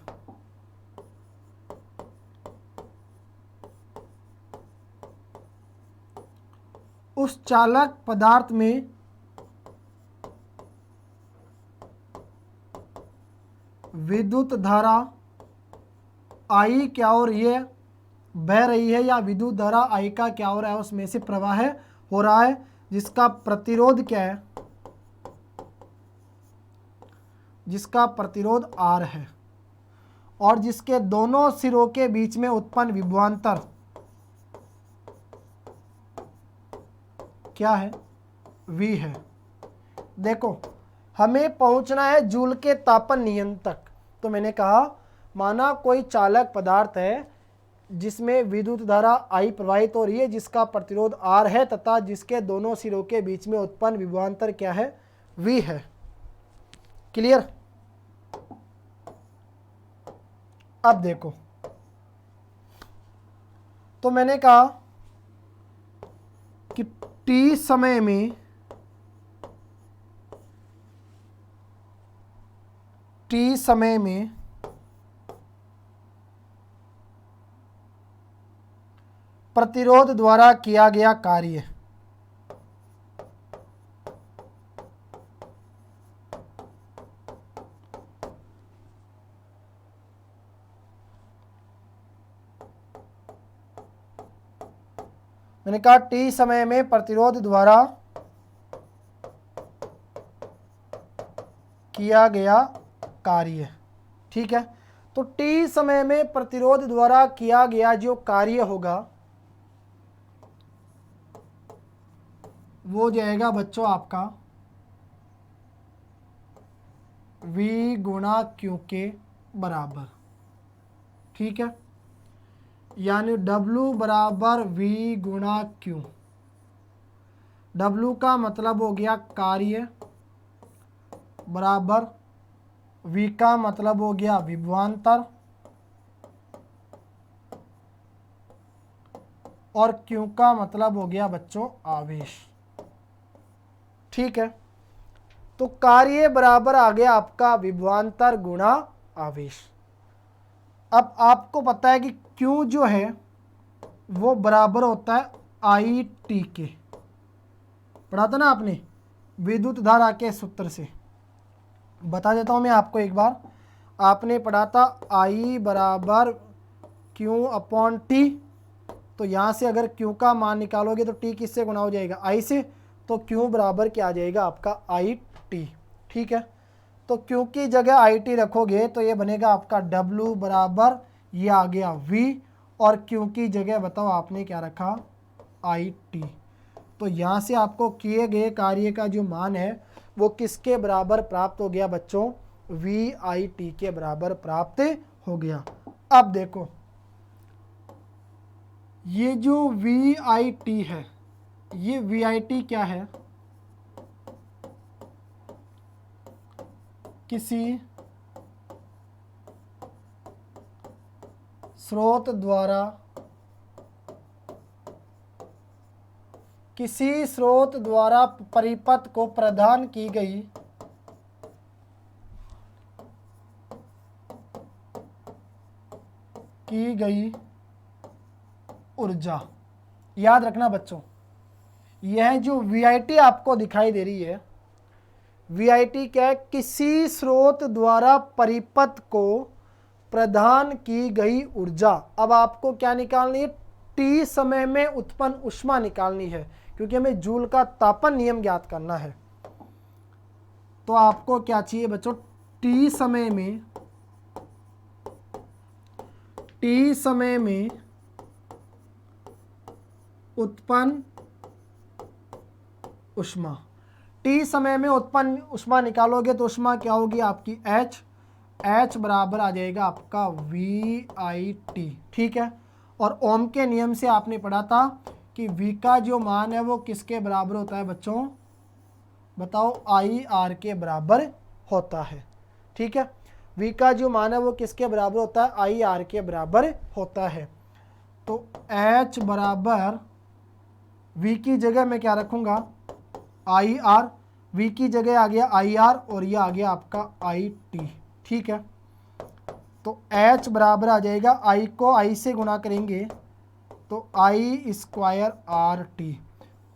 उस चालक पदार्थ में विद्युत धारा आई क्या हो रही है, बह रही है, या विद्युत धारा आई का क्या हो रहा है, उसमें से प्रवाह हो रहा है, जिसका प्रतिरोध क्या है, जिसका प्रतिरोध R है, और जिसके दोनों सिरों के बीच में उत्पन्न विभवांतर क्या है, V है। देखो हमें पहुंचना है जूल के तापन नियम तक, तो मैंने कहा माना कोई चालक पदार्थ है जिसमें विद्युत धारा I प्रवाहित हो रही है, जिसका प्रतिरोध R है तथा जिसके दोनों सिरों के बीच में उत्पन्न विभवांतर क्या है, V है। क्लियर। अब देखो तो मैंने कहा कि T समय में प्रतिरोध द्वारा किया गया कार्य मैंने कहा टी समय में प्रतिरोध द्वारा किया गया कार्य। ठीक है, तो टी समय में प्रतिरोध द्वारा किया गया जो कार्य होगा वो जाएगा बच्चों आपका V गुणा Q के बराबर। ठीक है, यानी W बराबर V गुणा Q। W का मतलब हो गया कार्य बराबर V का मतलब हो गया विभवांतर और Q का मतलब हो गया बच्चों आवेश। ठीक है, तो कार्य बराबर आ गया आपका विभवांतर गुणा आवेश। अब आपको पता है कि Q जो है वो बराबर होता है आई टी के, पढ़ा था ना आपने विद्युत धारा के सूत्र से। बता देता हूं मैं आपको एक बार, आपने पढ़ा था आई बराबर Q अपॉन टी। तो यहाँ से अगर Q का मान निकालोगे तो T किससे गुणा हो जाएगा I से, तो Q बराबर क्या आ जाएगा आपका आई टी। ठीक है, तो Q की जगह आई टी रखोगे तो ये बनेगा आपका W बराबर ये आ गया V और Q की जगह बताओ आपने क्या रखा आई टी। तो यहाँ से आपको किए गए कार्य का जो मान है वो किसके बराबर प्राप्त हो गया बच्चों, वी आई टी के बराबर प्राप्त हो गया। अब देखो ये जो वी आई टी है, ये वी आई टी क्या है, किसी स्रोत द्वारा परिपथ को प्रदान की गई ऊर्जा। याद रखना बच्चों, यह जो वीआईटी आपको दिखाई दे रही है, वीआईटी क्या है, किसी स्रोत द्वारा परिपथ को प्रदान की गई ऊर्जा। अब आपको क्या निकालनी है, टी समय में उत्पन्न ऊष्मा निकालनी है, क्योंकि हमें जूल का तापन नियम ज्ञात करना है। तो आपको क्या चाहिए बच्चों, टी समय में उत्पन्न ऊष्मा। टी समय में उत्पन्न ऊष्मा निकालोगे तो ऊष्मा क्या होगी आपकी H बराबर आ जाएगा आपका वी आई टी। ठीक है, और ओम के नियम से आपने पढ़ा था कि V का जो मान है वो किसके बराबर होता है बच्चों, बताओ आई आर के बराबर होता है। ठीक है, V का जो मान है वो किसके बराबर होता है, आई आर के बराबर होता है। तो H बराबर V की जगह मैं क्या रखूँगा आई आर, V की जगह आ गया आई आर और ये आ गया आपका आई टी। ठीक है, तो H बराबर आ जाएगा, I को I से गुणा करेंगे तो आई स्क्वायर आर टी,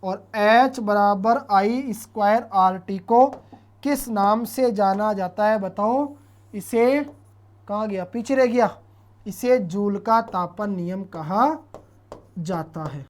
और H बराबर आई स्क्वायर आर टी को किस नाम से जाना जाता है बताओ, इसे कहाँ गया, पीछे रह गया, इसे जूल का तापन नियम कहा जाता है।